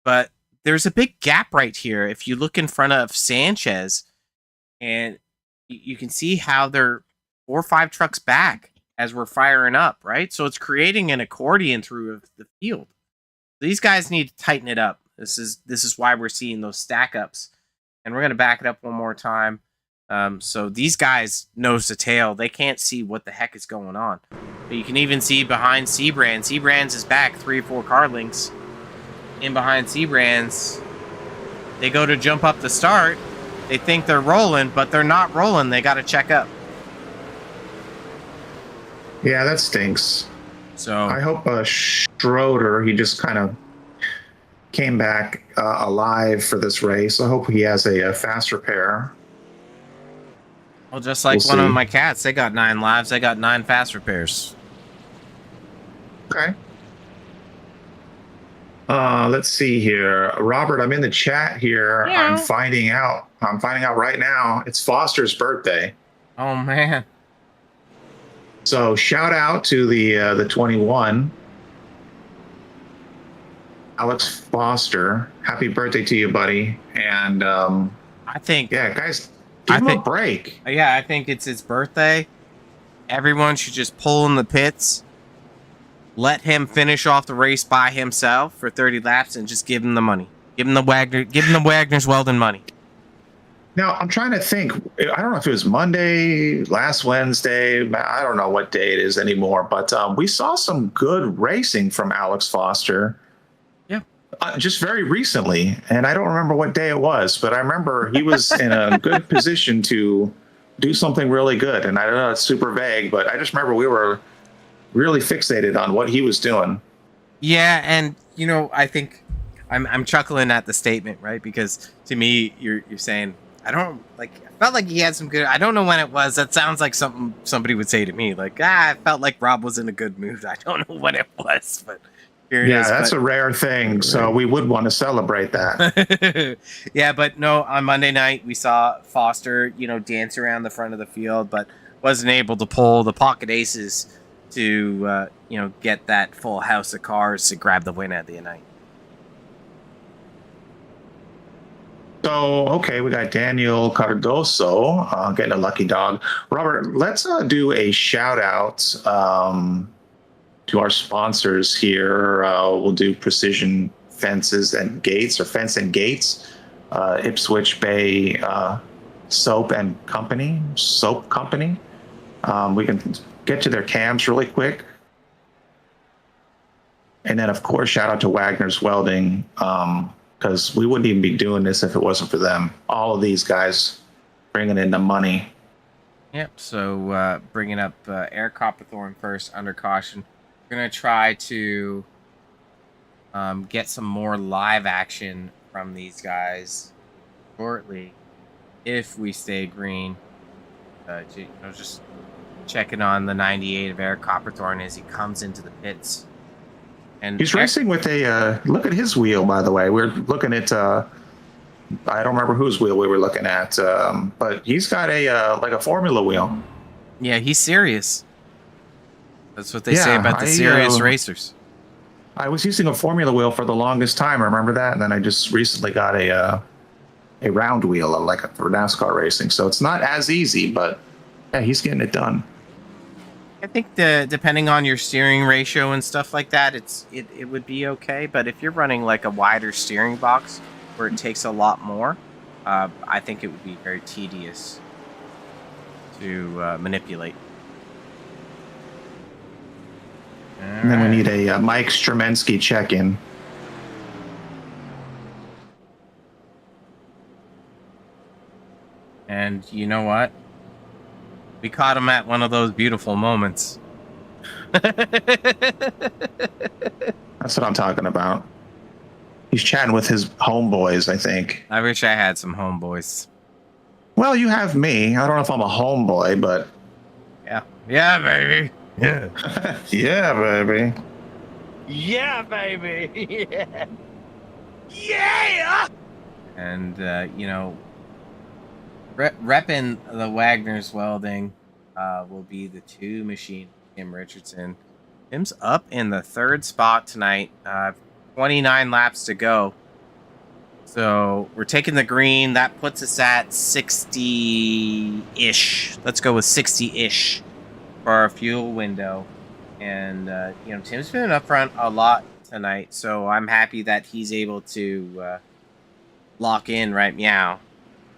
But there's a big gap right here. If you look in front of Sanchez, and you can see how they're 4 or 5 trucks back as we're firing up, right? So it's creating an accordion through the field. These guys need to tighten it up. This is why we're seeing those stack ups. And we're going to back it up one more time. So these guys nose to tail. They can't see what the heck is going on. But you can even see behind Seabrand. Seabrand's is back 3 or 4 car lengths. In behind Seabrand's, they go to jump up the start. They think they're rolling, but they're not rolling. They got to check up. Yeah, that stinks. So I hope Schroeder, he just kind of came back alive for this race. I hope he has a fast repair. Well, just like one of my cats, they got 9 lives. They got 9 fast repairs. Okay. Let's see here. Robert, I'm in the chat here. Yeah. I'm finding out right now. It's Foster's birthday. Oh, man. So shout out to the 21. Alex Foster. Happy birthday to you, buddy. And I think... Yeah, guys, give him a break. Yeah, I think it's his birthday. Everyone should just pull in the pits. Let him finish off the race by himself for 30 laps and just give him the money. Give him the Wagner's Welding money. Now, I'm trying to think. I don't know if it was Monday, last Wednesday. I don't know what day it is anymore. But we saw some good racing from Alex Foster. Yeah. Just very recently. And I don't remember what day it was. But I remember he was in a good position to do something really good. And I don't know, it's super vague. But I just remember we were really fixated on what he was doing. Yeah, and I think I'm chuckling at the statement, right? Because to me, you're saying I felt like he had some good. I don't know when it was. That sounds like something somebody would say to me. Like, I felt like Rob was in a good mood. I don't know when it was, but here it is. Yeah, that's a rare thing. So we would want to celebrate that. Yeah, but no. On Monday night, we saw Foster, dance around the front of the field, but wasn't able to pull the pocket aces to get that full house of cars to grab the win at the night. So, okay, we got Daniel Cardoso getting a lucky dog. Robert, let's do a shout out to our sponsors here. We'll do Precision Fences and Gates, or Fence and Gates, Ipswich Bay Soap Company. We can get to their cams really quick. And then, of course, shout out to Wagner's Welding, because we wouldn't even be doing this if it wasn't for them. All of these guys bringing in the money. Yep, so bringing up Eric Copperthorne first, under caution. We're going to try to get some more live action from these guys shortly, if we stay green. Just checking on the 98 of Eric Copperthorne as he comes into the pits. And he's racing with a look at his wheel, by the way. We're looking at I don't remember whose wheel we were looking at, but he's got a Formula wheel. Yeah, he's serious. That's what they say about the serious racers. I was using a Formula wheel for the longest time. I remember that, and then I just recently got a round wheel, like for NASCAR racing. So it's not as easy, but yeah, he's getting it done. I think depending on your steering ratio and stuff like that, it would be okay. But if you're running like a wider steering box where it takes a lot more, I think it would be very tedious to manipulate. And then we need a Mike Stremensky check-in. And you know what? We caught him at one of those beautiful moments. That's what I'm talking about. He's chatting with his homeboys, I think. I wish I had some homeboys. Well, you have me. I don't know if I'm a homeboy, but... Yeah. Yeah, baby. Yeah. Yeah, baby. Yeah, baby. Yeah. Yeah! And, you know, repping the Wagner's Welding will be the 2 machine, Tim Richardson. Tim's up in the 3rd spot tonight. 29 laps to go. So we're taking the green. That puts us at 60-ish. Let's go with 60-ish for our fuel window. And, you know, Tim's been up front a lot tonight. So I'm happy that he's able to lock in right meow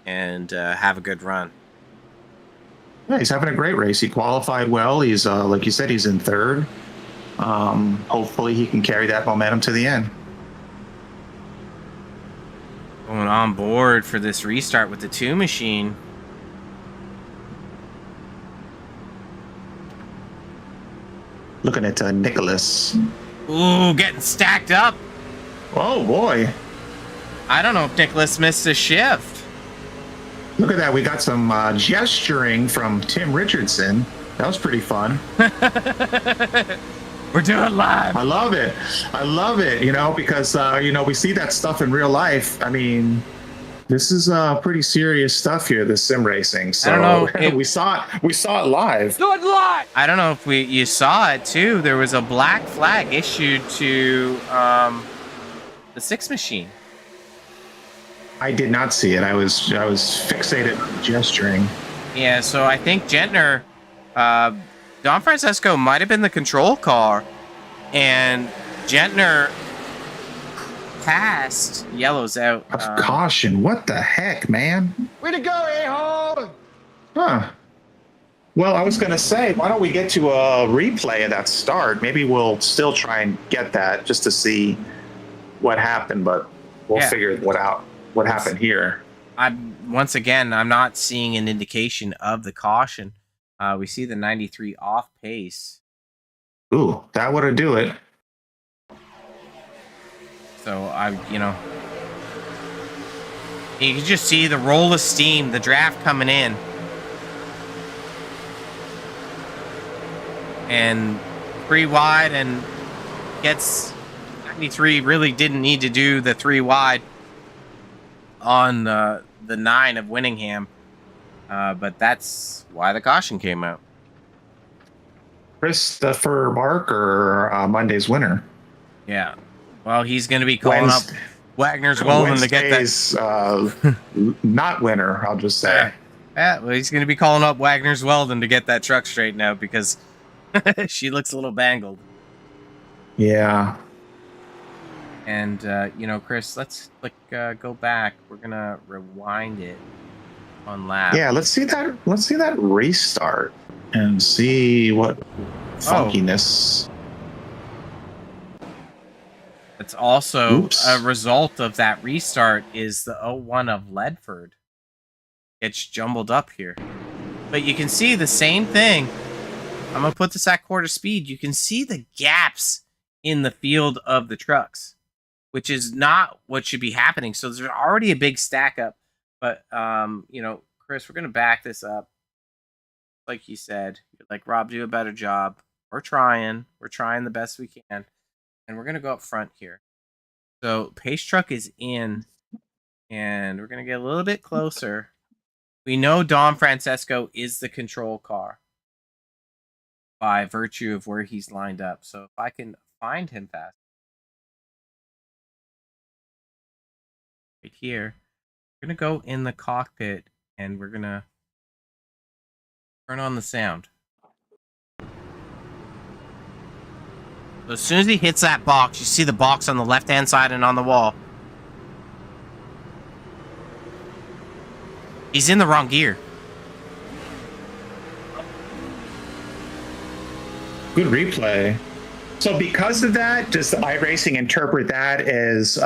and have a good run. Yeah, he's having a great race. He qualified well. He's, like you said, he's in 3rd. Hopefully he can carry that momentum to the end. Going on board for this restart with the 2 machine. Looking at Nicholas. Ooh, getting stacked up. Oh, boy. I don't know if Nicholas missed a shift. Look at that. We got some gesturing from Tim Richardson. That was pretty fun. We're doing live. I love it. I love it, you know, because, you know, we see that stuff in real life. I mean, this is pretty serious stuff here, this sim racing. So I don't know if, we saw it live. Do it live. I don't know if you saw it too. There was a black flag issued to the 6 machine. I did not see it. I was fixated on gesturing. Yeah, so I think Gentner, Don Francesco might have been the control car, and Gentner passed. Yellow's out. Caution. What the heck, man? Way to go, a-hole. Huh. Well, I was going to say, why don't we get to a replay of that start? Maybe we'll still try and get that just to see what happened, but we'll figure what happened here. Once again, I'm not seeing an indication of the caution. We see the 93 off pace. Ooh, that would do it. So you can just see the roll of steam, the draft coming in. And 3 wide, and gets 93 really didn't need to do the 3 wide on the 9 of Winningham. But that's why the caution came out. Christopher Barker, Monday's winner. Yeah. Well, he's going to be calling up Wagner's Welding to get that. Not winner, I'll just say. Yeah, well, he's going to be calling up Wagner's Welding to get that truck straightened out because she looks a little bangled. Yeah. And, you know, Chris, let's go back. We're going to rewind it on lap. Yeah, let's see that restart and see what funkiness. It's also a result of that restart is the 01 of Ledford. It's jumbled up here. But you can see the same thing. I'm going to put this at quarter speed. You can see the gaps in the field of the trucks, which is not what should be happening. So there's already a big stack up. But, you know, Chris, we're going to back this up. Like you said, like, Rob, do a better job. We're trying the best we can. And we're going to go up front here. So pace truck is in, and we're going to get a little bit closer. We know Dom Francesco is the control car by virtue of where he's lined up. So if I can find him fast. Right here. We're gonna go in the cockpit and we're gonna turn on the sound. So as soon as he hits that box, you see the box on the left-hand side and on the wall. He's in the wrong gear. Good replay. So because of that, does the iRacing interpret that as,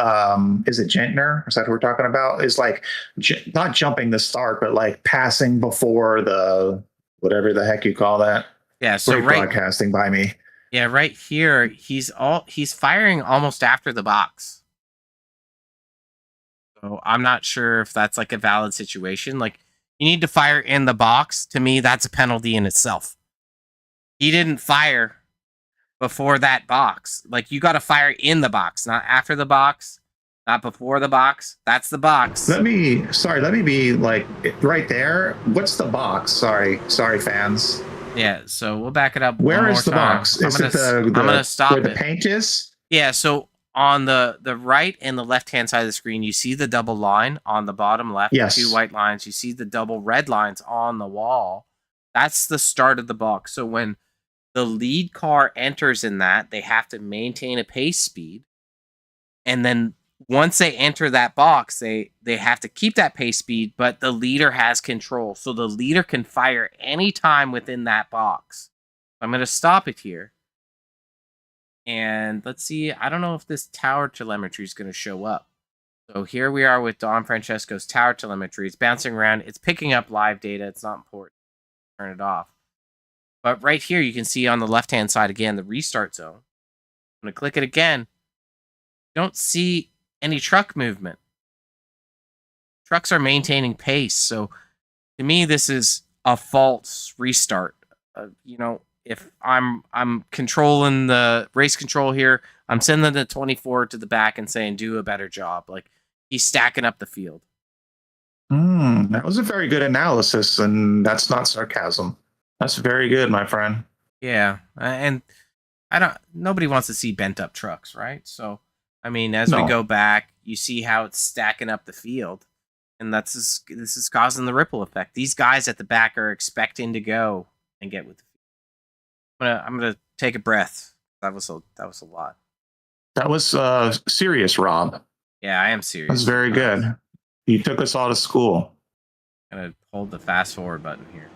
is it Gentner? Is that what we're talking about? Is like, not jumping the start, but like passing before the, whatever the heck you call that. Yeah, so Great broadcasting by me. Yeah, right here, he's firing almost after the box. So I'm not sure if that's like a valid situation. Like, you need to fire in the box. To me, that's a penalty in itself. He didn't fire before that box. Like, you got to fire in the box, not after the box, not before the box. That's the box. Let me be like right there. What's the box? Sorry, fans. Yeah, so we'll back it up. Where is the box? Is it I'm gonna stop where the paint is? Yeah, so on the right and the left-hand side of the screen, you see the double line on the bottom left, yes. 2 white lines. You see the double red lines on the wall. That's the start of the box. So when the lead car enters in that, they have to maintain a pace speed. And then once they enter that box, they have to keep that pace speed, but the leader has control. So the leader can fire anytime within that box. I'm going to stop it here. And let's see. I don't know if this tower telemetry is going to show up. So here we are with Don Francesco's tower telemetry. It's bouncing around. It's picking up live data. It's not important. Turn it off. But right here, you can see on the left-hand side again, the restart zone. I'm going to click it again. You don't see any truck movement. Trucks are maintaining pace. So to me, this is a false restart. If I'm controlling the race control here, I'm sending the 24 to the back and saying, do a better job. Like, he's stacking up the field. That was a very good analysis, and that's not sarcasm. That's very good, my friend. Yeah, and nobody wants to see bent up trucks, right? So, I mean, as we go back, you see how it's stacking up the field, and this is causing the ripple effect. These guys at the back are expecting to go and get with the field. I'm gonna take a breath. That was a lot. That was serious, Rob. Yeah, I am serious. That's very good. You took us all to school. I'm gonna hold the fast forward button here.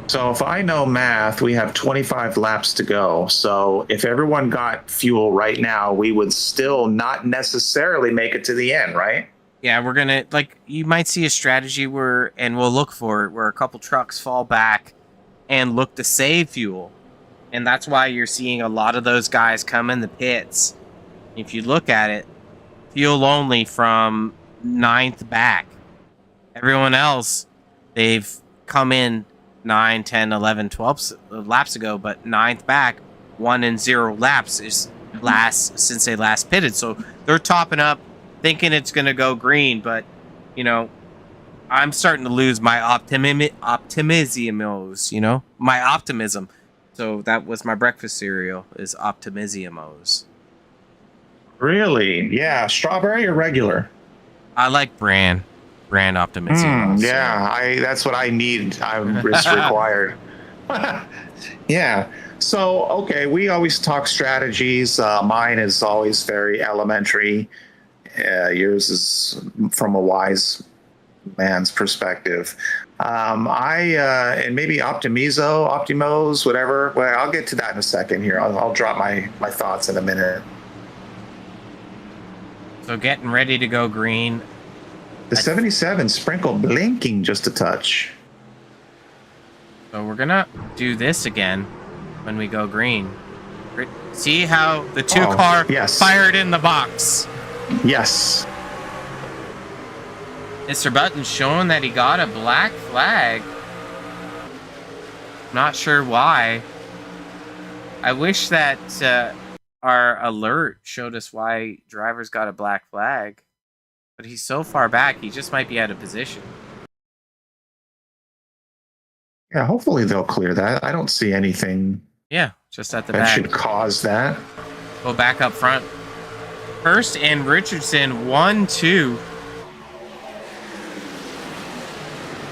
So if I know math, we have 25 laps to go. So if everyone got fuel right now, we would still not necessarily make it to the end, right? Yeah, we're gonna, like, you might see a strategy and we'll look for it, where a couple trucks fall back and look to save fuel. And that's why you're seeing a lot of those guys come in the pits. If you look at it, fuel only from 9th back. Everyone else, they've come in 9, 10, 11, 12 laps ago, but 9th back, 1 and 0 laps is since they last pitted. So they're topping up, thinking it's going to go green, but, I'm starting to lose my optimism, my optimism. So that was my breakfast cereal, is Optimizimos. Really? Yeah. Strawberry or regular? I like brand Optimizimos. Yeah, that's what I need. It's required. Yeah. So, okay, we always talk strategies. Mine is always very elementary. Yours is from a wise man's perspective. And maybe Optimos, whatever. Well, I'll get to that in a second here. I'll drop my thoughts in a minute. So getting ready to go green. The 77 sprinkle blinking just a touch. So we're gonna do this again when we go green. See how the car fired in the box? Yes. Mr. Button's showing that he got a black flag. Not sure why. I wish that our alert showed us why drivers got a black flag. But he's so far back, he just might be out of position. Yeah, hopefully they'll clear that. I don't see anything. Yeah, just at the back. back. That should cause that. Go back up front. Hurst and Richardson 1-2.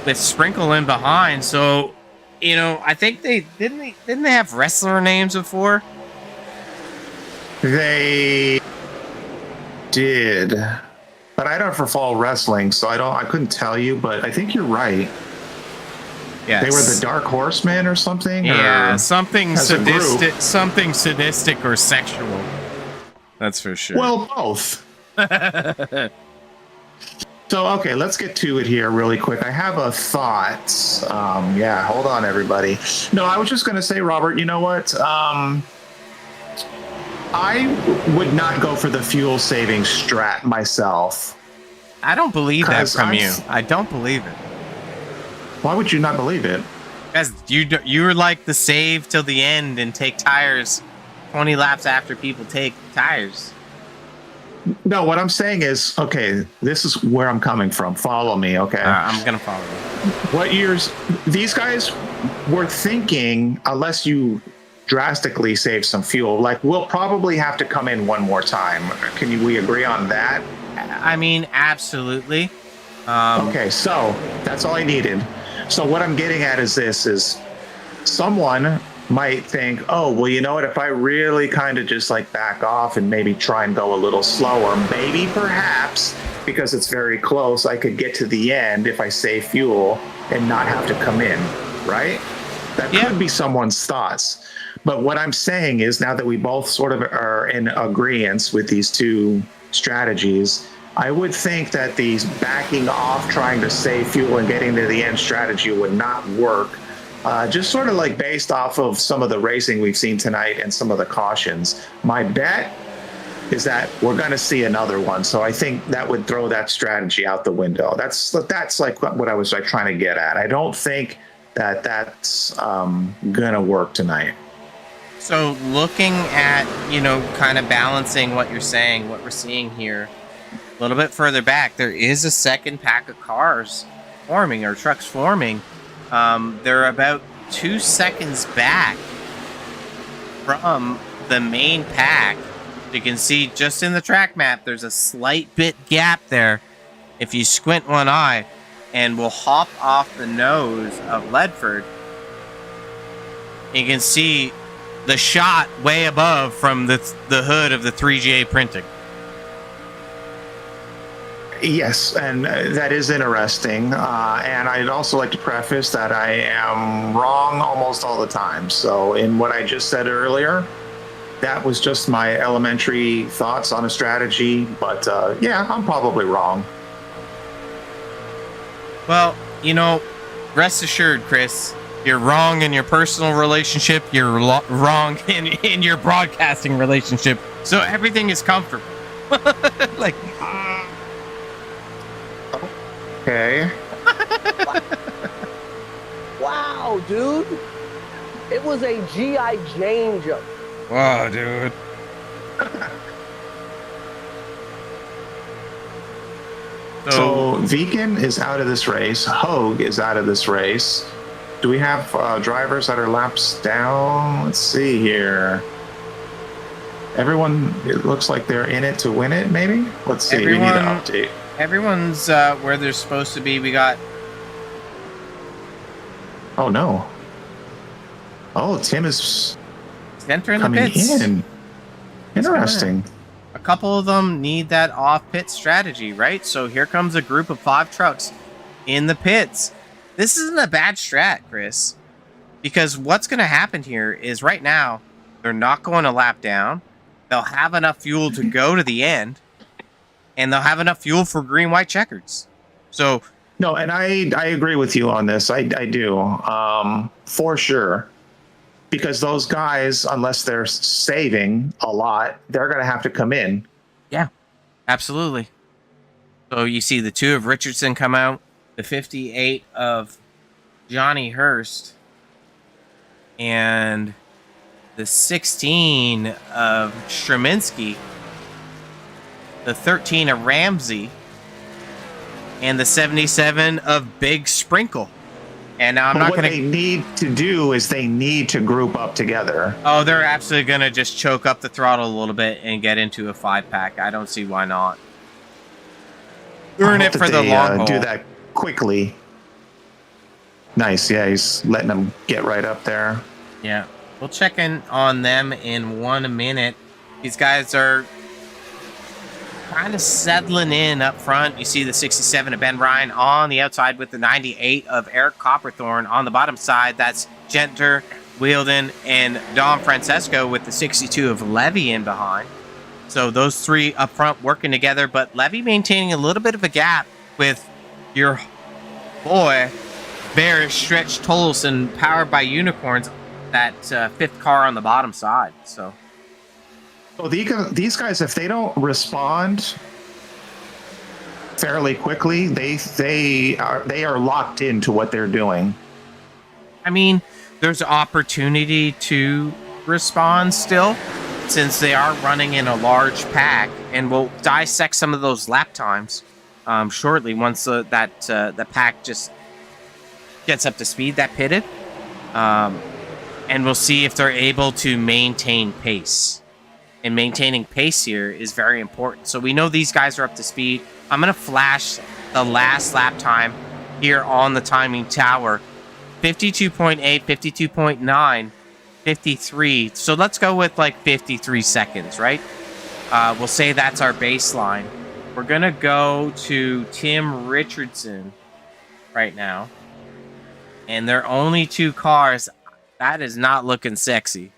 With Sprinkle in behind. So, you know, I think they didn't they have wrestler names before? They did, but I don't follow wrestling, so I couldn't tell you. But I think you're right. Yes. They were the Dark Horsemen or something. Yeah, or something as a group. sadistic or sexual. That's for sure. Well, both. So, okay, let's get to it here really quick. I have a thought. Yeah, hold on, everybody. No, I was just going to say, Robert, you know what? I would not go for the fuel saving strat myself. I don't believe that 'Cause from you. I don't believe it. Why would you not believe it? Because you're like the save till the end and take tires 20 laps after people take tires. No, what I'm saying is, okay, this is where I'm coming from. Follow me, okay? I'm going to follow you. These guys were thinking, unless you drastically save some fuel, like we'll probably have to come in one more time. We agree on that? I mean, absolutely. Okay, so that's all I needed. So what I'm getting at is this, is someone might think, oh, well, you know what, if I really kind of just like back off and maybe try and go a little slower, maybe perhaps because it's very close, I could get to the end if I save fuel and not have to come in, right? That could be someone's thoughts. But what I'm saying is, now that we both sort of are in agreement with these two strategies, I would think that these backing off, trying to save fuel and getting to the end strategy would not work. Just sort of like based off of some of the racing we've seen tonight and some of the cautions. My bet is that we're going to see another one. So I think that would throw that strategy out the window. That's like what I was like trying to get at. I don't think that that's going to work tonight. So looking at, you know, kind of balancing what you're saying, what we're seeing here, a little bit further back, there is a second pack of cars forming, or trucks forming. They're about 2 seconds back from the main pack. You can see just in the track map, there's a slight bit gap there if you squint one eye, and we'll hop off the nose of Ledford. You can see the shot way above from the hood of the 3GA printing. Yes, and that is interesting. And I'd also like to preface that I am wrong almost all the time. So in what I just said earlier, that was just my elementary thoughts on a strategy. But yeah, I'm probably wrong. Well, you know, rest assured, Chris, you're wrong in your personal relationship. You're wrong in your broadcasting relationship. So everything is comfortable. Like... Okay. Wow, dude. It was a G.I. Jane jump. Wow, dude. So Vegan is out of this race. Hogue is out of this race. Do we have drivers that are laps down? Let's see here. Everyone, it looks like they're in it to win it, maybe? Let's see. We need an update. Everyone's where they're supposed to be. We got... Oh, no. Oh, Tim is entering the coming pits. in. Interesting. A couple of them need that off-pit strategy, right? So here comes a group of 5 trucks in the pits. This isn't a bad strat, Chris. Because what's going to happen here is right now, they're not going a lap down. They'll have enough fuel to go to the end. And they'll have enough fuel for green-white checkers. So... No, and I agree with you on this. I do. For sure. Because those guys, unless they're saving a lot, they're going to have to come in. Yeah, absolutely. So you see the 2 of Richardson come out, the 58 of Johnny Hurst, and the 16 of Straminsky, the 13 of Ramsey, and the 77 of Big Sprinkle. And now I'm But not what going they need to do is they need to group up together. Oh, they're absolutely going to just choke up the throttle a little bit and get into a 5-pack. I don't see why not. They're in it for the long haul. Do that quickly. Nice. Yeah, he's letting them get right up there. Yeah. We'll check in on them in 1 minute. These guys are kind of settling in up front. You see the 67 of Ben Ryan on the outside with the 98 of Eric Copperthorne. On the bottom side, that's Genter, Welding, and Dom Francesco with the 62 of Levy in behind. So those three up front working together, but Levy maintaining a little bit of a gap with your boy, Bearish Stretch Tolson, powered by Unicorns, that fifth car on the bottom side. So these guys, if they don't respond fairly quickly, they are locked into what they're doing. I mean, there's opportunity to respond still, since they are running in a large pack, and we'll dissect some of those lap times shortly once the pack just gets up to speed, that pitted, and we'll see if they're able to maintain pace. And maintaining pace here is very important. So we know these guys are up to speed. I'm going to flash the last lap time here on the timing tower. 52.8, 52.9, 53. So let's go with like 53 seconds, right? We'll say that's our baseline. We're going to go to Tim Richardson right now. And there are only 2 cars. That is not looking sexy.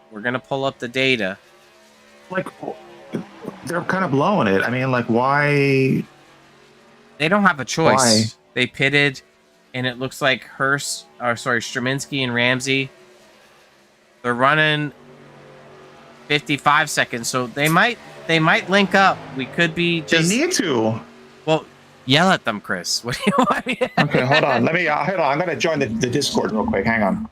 We're going to pull up the data. Like, they're kind of blowing it. I mean, like, why? They don't have a choice. Why? They pitted, and it looks like Straminsky and Ramsey. They're running 55 seconds, so they might link up. We could be just... They need to. Well, yell at them, Chris. What do you want me to... Okay, hold on. Hold on. I'm going to join the Discord real quick. Hang on.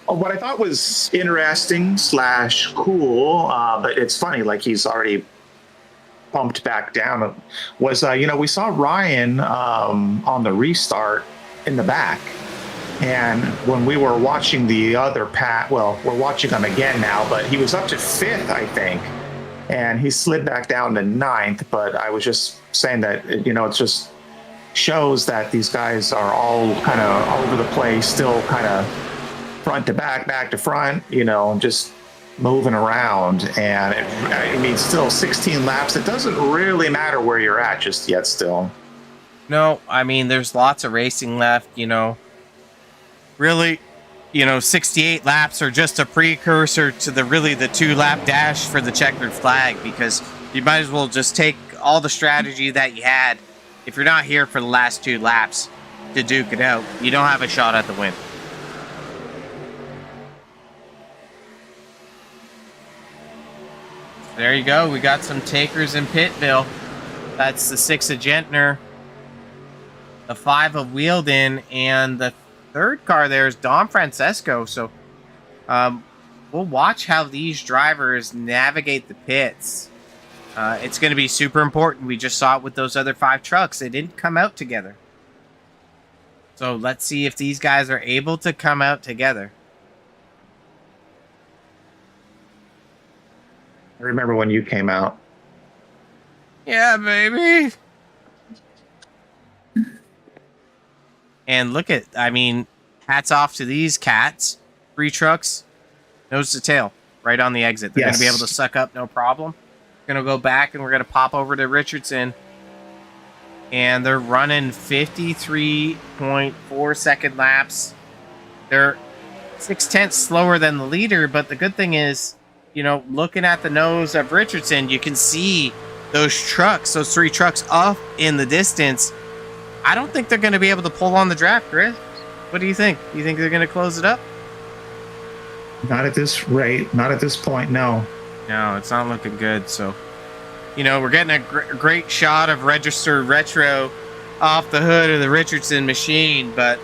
What I thought was interesting / cool, but it's funny, like he's already pumped back down, was, we saw Ryan on the restart in the back. And when we were watching the other we're watching him again now, but he was up to 5th, I think. And he slid back down to 9th, but I was just saying that, it just shows that these guys are all kind of all over the place, still kind of front to back to front, just moving around. And still 16 laps. It doesn't really matter where you're at just yet still. No, I mean, there's lots of racing left, Really, 68 laps are just a precursor to the 2-lap dash for the checkered flag, because you might as well just take all the strategy that you had. If you're not here for the last 2 laps to duke it out, you don't have a shot at the win. There you go. We got some takers in Pitville. That's the 6 of Gentner, the 5 of Welding, and the 3rd car there is Dom Francesco. So we'll watch how these drivers navigate the pits. It's going to be super important. We just saw it with those other 5 trucks. They didn't come out together. So let's see if these guys are able to come out together. I remember when you came out. Yeah, baby. And look at, hats off to these cats. 3 trucks, nose to tail, right on the exit. They're going to be able to suck up, no problem. Going to go back, and we're going to pop over to Richardson. And they're running 53.4 second laps. They're 0.6 slower than the leader, but the good thing is, looking at the nose of Richardson, you can see those 3 trucks up in the distance. I don't think they're going to be able to pull on the draft, Chris. What do you think? You think they're going to close it up? Not at this rate. Not at this point, no. No, it's not looking good. So, we're getting a great shot of Registered Retro off the hood of the Richardson machine, but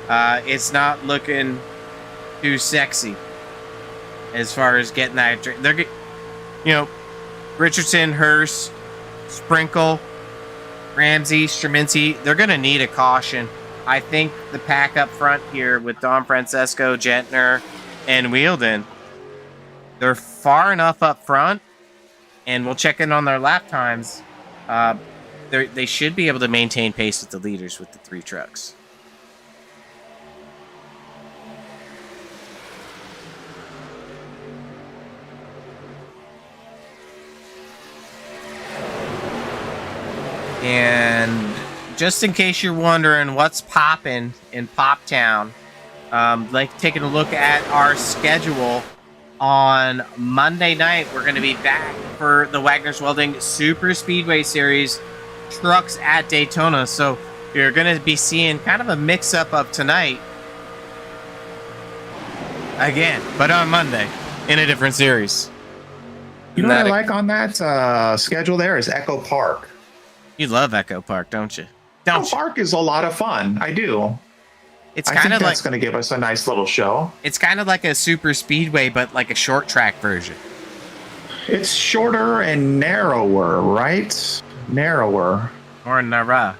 it's not looking too sexy as far as getting that. They're, Richardson, Hurst, Sprinkle, Ramsey, Straminski, they're going to need a caution. I think the pack up front here with Don Francesco, Gentner, and Welding, they're far enough up front, and we'll check in on their lap times. They should be able to maintain pace with the leaders with the 3 trucks. And just in case you're wondering what's popping in Pop Town, like taking a look at our schedule on Monday night, we're going to be back for the Wagoner's Welding Super Speedway Series trucks at Daytona. So you're going to be seeing kind of a mix-up of tonight again, but on Monday in a different series. You know what I like on that schedule there is Echo Park. You love Echo Park, don't you? Echo Park is a lot of fun. I do. It's I kind think of that's like going to give us a nice little show. it's kind of like a super speedway, but like a short track version. It's shorter and narrower, right? Narrower. Or Nara.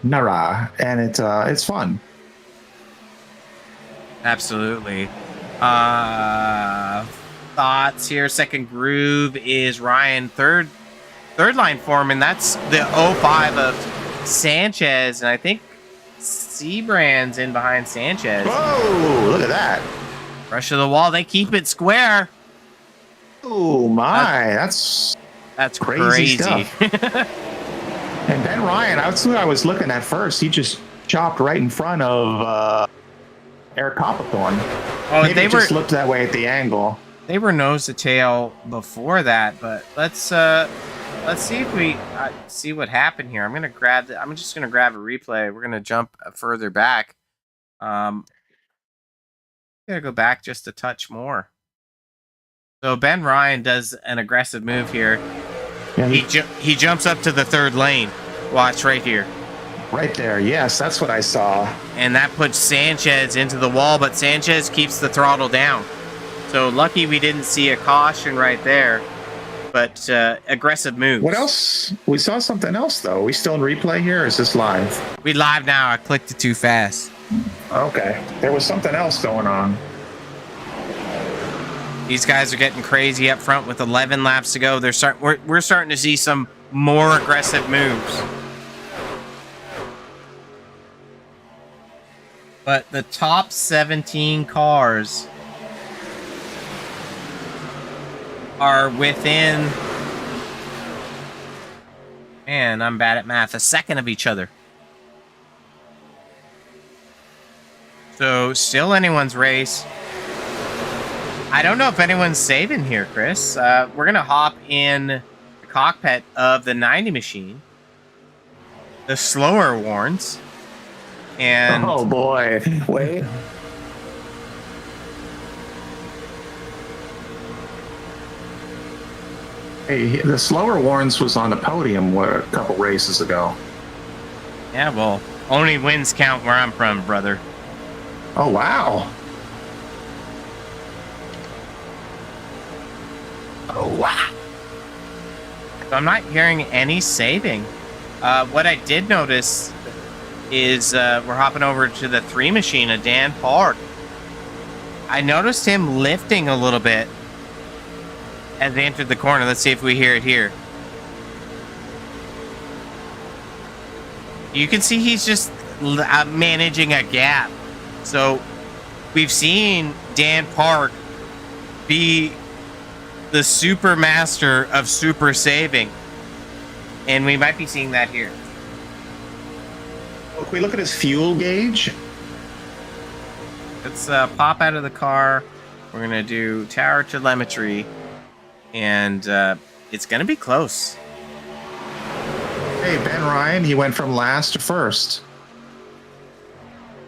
And it's fun. Absolutely. Thoughts here. Second groove is Ryan. Third line foreman. That's the 05 of Sanchez, and I think Seabrand's in behind Sanchez. Whoa! Look at that. Rush to the wall. They keep it square. Oh my! That's crazy stuff. And Ben Ryan, that's who I was looking at first. He just chopped right in front of Eric Copperthorn. Oh, Maybe it just looked that way at the angle. They were nose to tail before that, but let's see if we see what happened here. I'm just gonna grab a replay. We're gonna jump further back. Gotta go back just a touch more. So Ben Ryan does an aggressive move here. Yeah, he jumps up to the third lane. Watch right here. Right there, yes, that's what I saw. And that puts Sanchez into the wall, but Sanchez keeps the throttle down. So lucky we didn't see a caution right there. But aggressive moves. What else? We saw something else, though. We still in replay here, or is this live? We live now. I clicked it too fast. Okay. There was something else going on. These guys are getting crazy up front with 11 laps to go. We're starting to see some more aggressive moves. But the top 17 cars are within, man, I'm bad at math, a second of each other. So still anyone's race. I don't know if anyone's saving here, Chris. We're going to hop in the cockpit of the 90 machine. The slower warns. And oh boy. Wait. Hey, the slower Warrens was on the podium a couple races ago. yeah, well, only wins count where I'm from, brother. Oh, wow. Oh, wow. So I'm not hearing any saving. What I did notice is we're hopping over to the 3 machine of Dan Park. I noticed him lifting a little bit as they entered the corner. Let's see if we hear it here. You can see he's just managing a gap. So we've seen Dan Park be the super master of super saving. And we might be seeing that here. If we look at his fuel gauge. Let's pop out of the car. We're going to do tower telemetry. And it's going to be close. Hey, Ben Ryan, he went from last to first.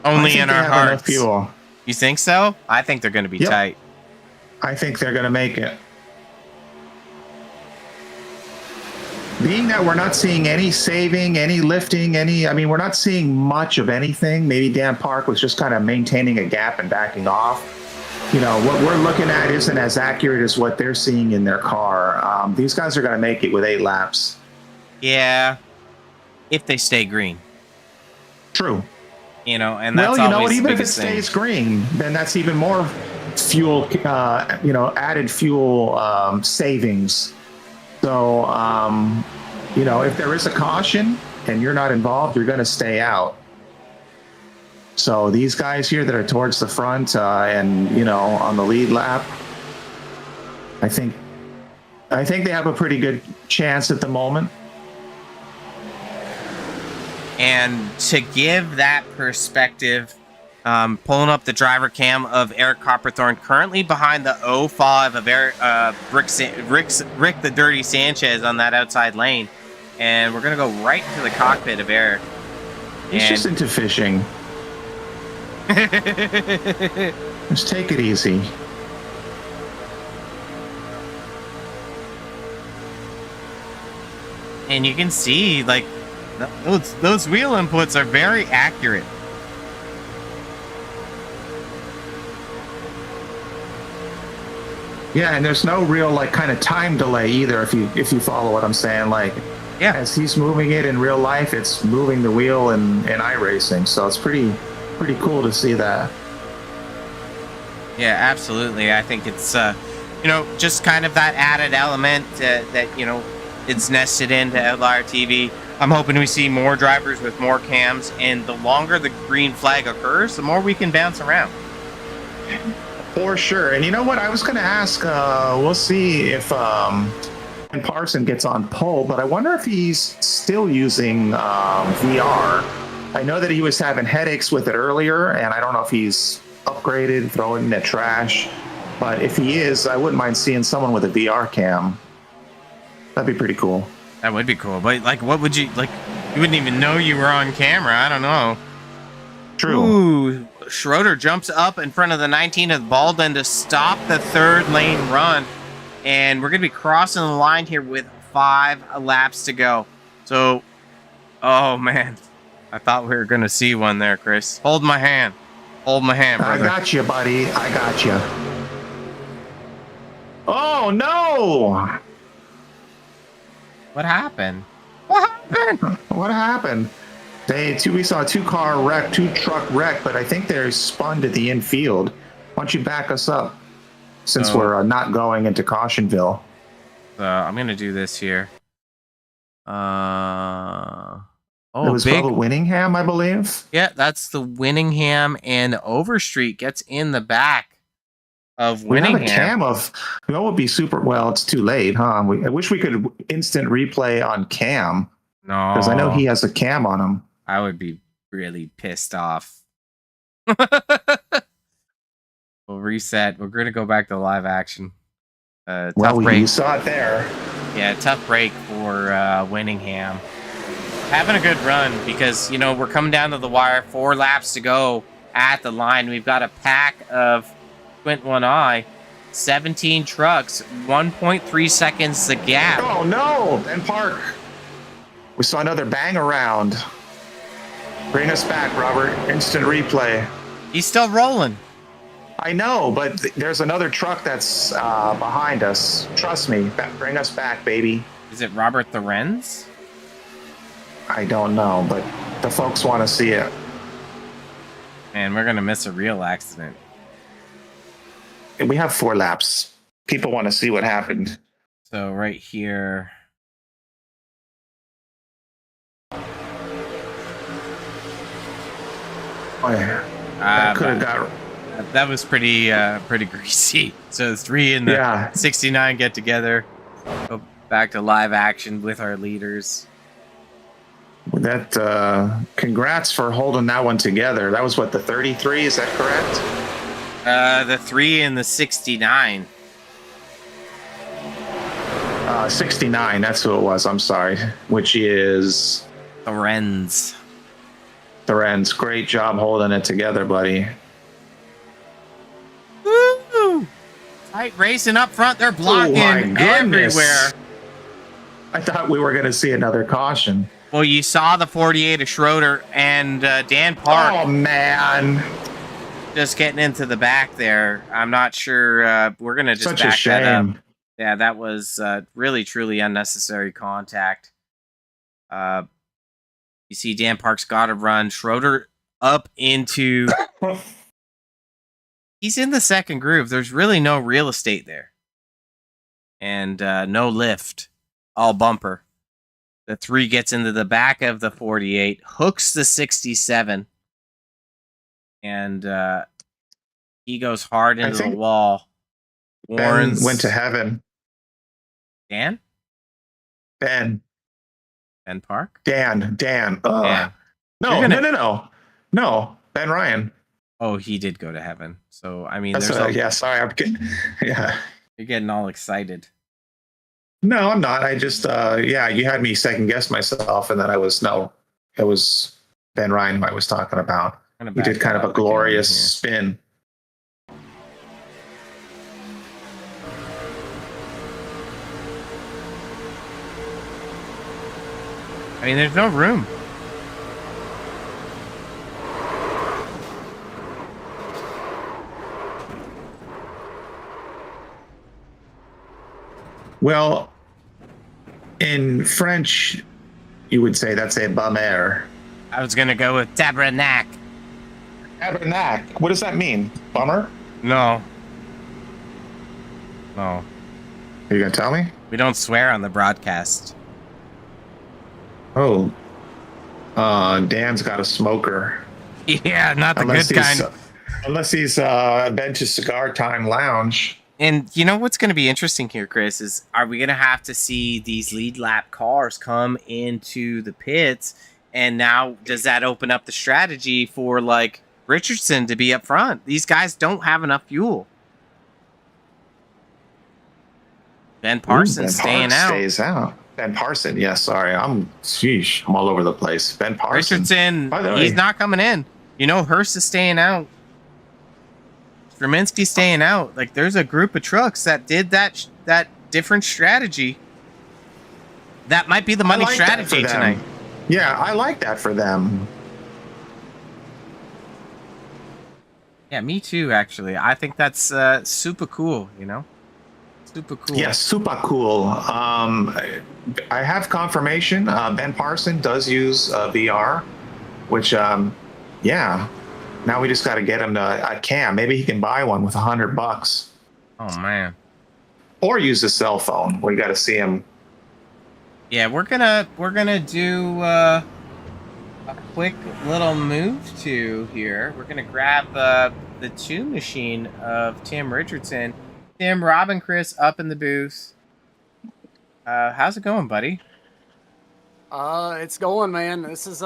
Only in our hearts. Enough fuel. You think so? I think they're going to be tight. I think they're going to make it. Being that we're not seeing any saving, any lifting, we're not seeing much of anything. Maybe Dan Park was just kind of maintaining a gap and backing off. You know, what we're looking at isn't as accurate as what they're seeing in their car. These guys are going to make it with 8 laps. Yeah. if they stay green. True. You know, and that's well, you know what? always the Even if it biggest thing. stays green, then that's even more fuel. Added fuel savings. So, if there is a caution and you're not involved, you're going to stay out. So these guys here that are towards the front and on the lead lap, I think they have a pretty good chance at the moment. And to give that perspective, pulling up the driver cam of Eric Copperthorne, currently behind the 05 of Eric, Rick the Dirty Sanchez on that outside lane. And we're going to go right into the cockpit of Eric. He's just into fishing. Just take it easy. And you can see, like, those wheel inputs are very accurate. Yeah, and there's no real kind of time delay either. If you follow what I'm saying, yeah, as he's moving it in real life, it's moving the wheel in iRacing. So it's pretty cool to see that. Yeah, absolutely. I think it's just kind of that added element that it's nested into Outlier TV. I'm hoping we see more drivers with more cams, and the longer the green flag occurs, the more we can bounce around. For sure. And you know what? I was going to ask, we'll see if Parson gets on pole, but I wonder if he's still using VR. I know that he was having headaches with it earlier, and I don't know if he's upgraded, throwing in the trash. But if he is, I wouldn't mind seeing someone with a VR cam. That'd be pretty cool. That would be cool. But, what would you, you wouldn't even know you were on camera. I don't know. True. Ooh, Schroeder jumps up in front of the 19 of Baldwin to stop the third lane run. And we're going to be crossing the line here with 5 laps to go. So, oh, man. I thought we were going to see one there, Chris. Hold my hand. Hold my hand, brother. I got you, buddy. I got you. Oh, no! What happened? What happened? What happened? We saw a 2-truck wreck, but I think they're spun at the infield. Why don't you back us up, since we're not going into Cautionville? I'm going to do this here. It was Bubba Winningham, I believe. Yeah, that's the Winningham, and Overstreet gets in the back of Winningham. We have a cam of, that would be super, well, it's too late, huh? I wish we could instant replay on cam. No. Because I know he has a cam on him. I would be really pissed off. We'll reset. We're going to go back to live action. Well, you saw it there. Yeah, tough break for Winningham. Having a good run because, we're coming down to the wire. 4 laps to go at the line. We've got a pack of Squint One Eye. 17 trucks. 1.3 seconds the gap. Oh, no. Ben Park. We saw another bang around. Bring us back, Robert. Instant replay. He's still rolling. I know, but there's another truck that's behind us. Trust me. Bring us back, baby. Is it Robert Lorenz? I don't know, but the folks want to see it. Man, we're going to miss a real accident. We have 4 laps. People want to see what happened. So right here. Oh, yeah. That was pretty greasy. So 3 and the 69 get together. Go back to live action with our leaders. That congrats for holding that one together. That was what, the 33, is that correct? The 3 and the 69. 69, that's who it was, I'm sorry. Which is Lorenz. Great job holding it together, buddy. Woo! Tight racing up front, they're blocking everywhere. I thought we were going to see another caution. Well, you saw the 48 of Schroeder and Dan Park. Oh, man. Just getting into the back there. I'm not sure. We're going to just back that up. Yeah, that was really, truly unnecessary contact. You see Dan Park's got to run. Schroeder up into... He's in the second groove. There's really no real estate there. And no lift. All bumper. The 3 gets into the back of the 48. Hooks the 67. And he goes hard into the wall. Ben went to heaven. Dan? Ben Park? Dan. Dan. No. Ben Ryan. Oh, he did go to heaven. So, I mean, yeah, sorry. I'm getting, yeah. You're getting all excited. No, I'm not. I just, you had me second guess myself, and then it was Ben Ryan who I was talking about. He did kind of a glorious spin. I mean, there's no room. Well, in French, you would say that's a bummer. I was going to go with tabernacle. Tabernacle? What does that mean? Bummer? No. Are you going to tell me? We don't swear on the broadcast. Oh. Dan's got a smoker. Yeah, not the good kind. Unless he's Bench's Cigar Time Lounge. And you know what's going to be interesting here, Chris, is are we going to have to see these lead lap cars come into the pits? And now does that open up the strategy for, like, Richardson to be up front? These guys don't have enough fuel. Ben Parsons staying out. Stays out. Ben Parson, yeah, sorry. I'm all over the place. Ben Parson. Richardson, he's not coming in. You know, Hurst is staying out. Straminsky's staying out. Like, there's a group of trucks that did that different strategy. That might be the money strategy tonight. Yeah, I like that for them. Yeah, me too, actually. I think that's super cool, you know? Super cool. Yeah, super cool. I have confirmation. Ben Parson does use VR, which, yeah. Now we just got to get him to a cam. Maybe he can buy one with $100. Oh, man. Or use a cell phone. We got to see him. Yeah, we're gonna do a quick little move to here. We're gonna grab the 2 machine of Tim Richardson. Tim, Rob, and Chris up in the booth. How's it going, buddy? It's going, man. This has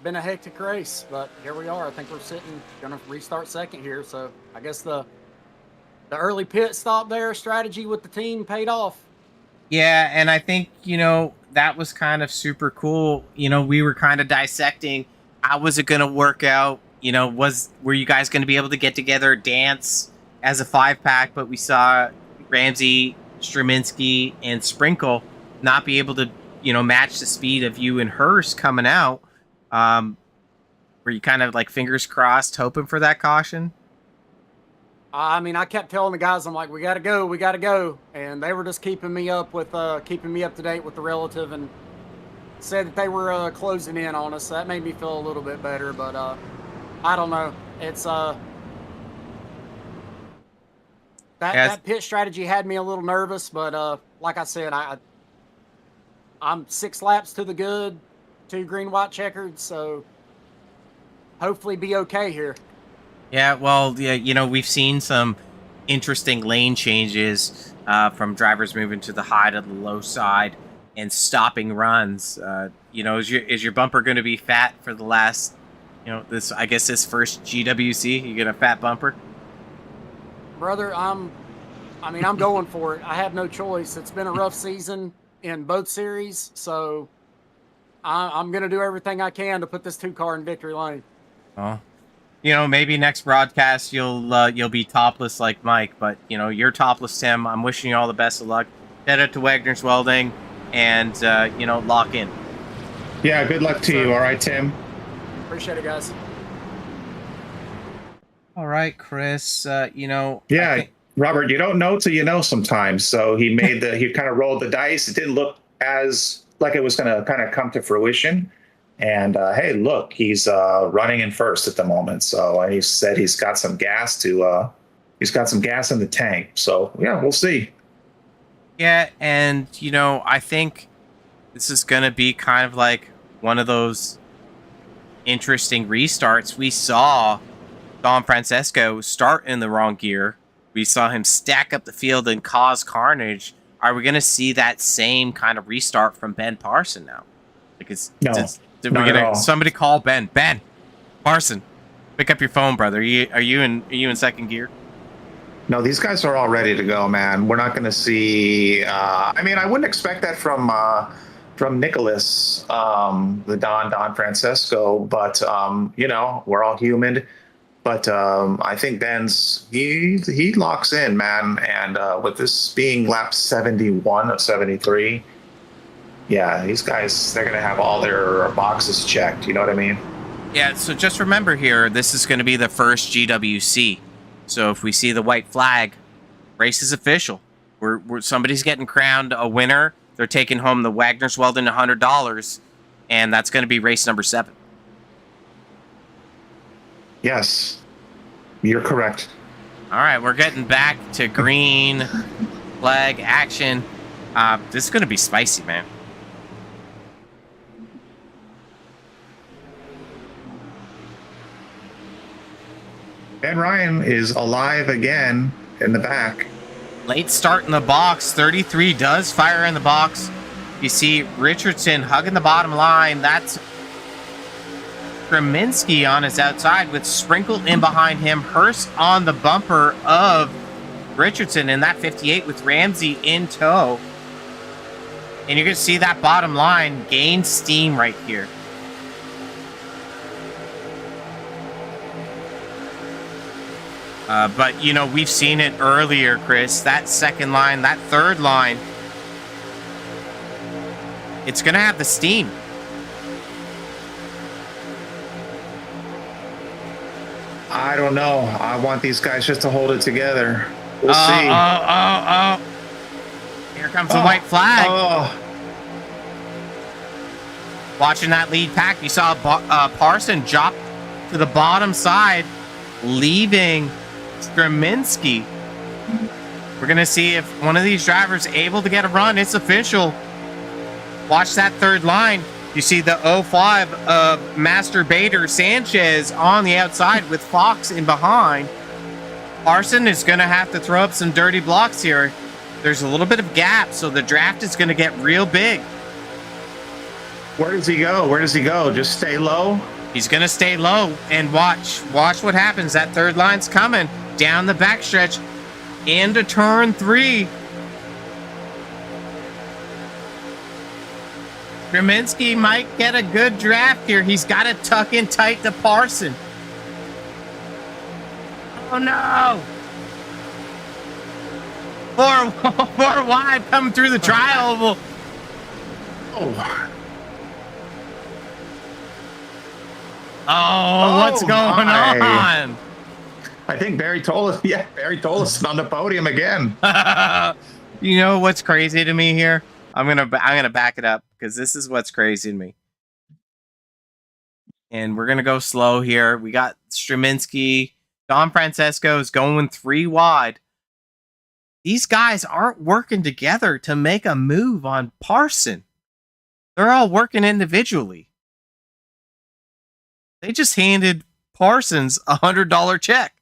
been a hectic race, but here we are. I think we're gonna restart second here. So I guess the early pit stop there strategy with the team paid off. Yeah, and I think, you know, that was kind of super cool. You know, we were kind of dissecting how was it going to work out. You know, were you guys going to be able to get together, dance as a 5-pack? But we saw Ramsey, Straminsky, and Sprinkle not be able to, you know, match the speed of you and Hurst coming out. Were you kind of like fingers crossed, hoping for that caution? I mean, I kept telling the guys, I'm like, we got to go. And they were just keeping me up to date with the relative and said that they were closing in on us. So that made me feel a little bit better, but I don't know. It's that pit strategy had me a little nervous, but like I said, I'm 6 laps to the good, 2 green, white checkered, so hopefully be okay here. Yeah, well, yeah, you know, we've seen some interesting lane changes from drivers moving to the high to the low side and stopping runs. You know, is your bumper going to be fat for the last, you know, this first GWC? You get a fat bumper? Brother, I'm going for it. I have no choice. It's been a rough season in both series, so I'm going to do everything I can to put this 2-car in victory lane. Oh. You know, maybe next broadcast you'll be topless like Mike, but you know, you're topless, Tim. I'm wishing you all the best of luck. Head out to Wagoner's Welding and you know, lock in. Yeah, good luck to you. All right, Tim. Appreciate it, guys. All right, Chris. You know, yeah, Robert, you don't know till you know sometimes. So he kind of rolled the dice. It didn't look as like it was going to kind of come to fruition. And hey, look, he's running in first at the moment. So he said he's got some gas he's got some gas in the tank. So yeah, we'll see. Yeah, and I think this is gonna be kind of like one of those interesting restarts. We saw Don Francesco start in the wrong gear. We saw him stack up the field and cause carnage. Are we gonna see that same kind of restart from Ben Parson now? Like No, we're not at gonna all. somebody call Ben. Ben Parson, pick up your phone, brother. Are you in second gear? No, these guys are all ready to go, man. We're not going to see. I mean, I wouldn't expect that from Nicholas, the Don Francesco, but we're all human. But I think Ben's he locks in, man. And with this being lap 71 of 73, yeah, these guys, they're going to have all their boxes checked. You know what I mean? Yeah. So just remember here, this is going to be the first GWC. So if we see the white flag, race is official. Somebody's getting crowned a winner. They're taking home the Wagner's Welding $100, and that's going to be race number 7. Yes, you're correct. All right, we're getting back to green flag action. This is going to be spicy, man. Ben Ryan is alive again in the back. Late start in the box. 33 does fire in the box. You see Richardson hugging the bottom line. That's Kreminski on his outside with Sprinkle in behind him. Hurst on the bumper of Richardson in that 58 with Ramsey in tow. And you're going to see that bottom line gain steam right here. But, we've seen it earlier, Chris. That second line, that third line, it's going to have the steam. I don't know. I want these guys just to hold it together. We'll see. Here comes the white flag. Oh. Watching that lead pack, you saw Parson drop to the bottom side, leaving Kreminski. We're going to see if one of these drivers able to get a run. It's official. Watch that third line. You see the 05 of Masturbator Sanchez on the outside with Fox in behind. Parson is going to have to throw up some dirty blocks here. There's a little bit of gap, so the draft is going to get real big. Where does he go? Where does he go? Just stay low? He's going to stay low and watch what happens. That third line's coming down the backstretch into turn 3. Kreminski might get a good draft here. He's got to tuck in tight to Parson. Oh no! Four wide coming through the tri-oval. Oh, what's going on? I think Barry Tolis is on the podium again. You know what's crazy to me here? I'm gonna back it up because this is what's crazy to me. And we're gonna go slow here. We got Straminski. Don Francesco is going 3 wide. These guys aren't working together to make a move on Parson. They're all working individually. They just handed Parsons $100 check.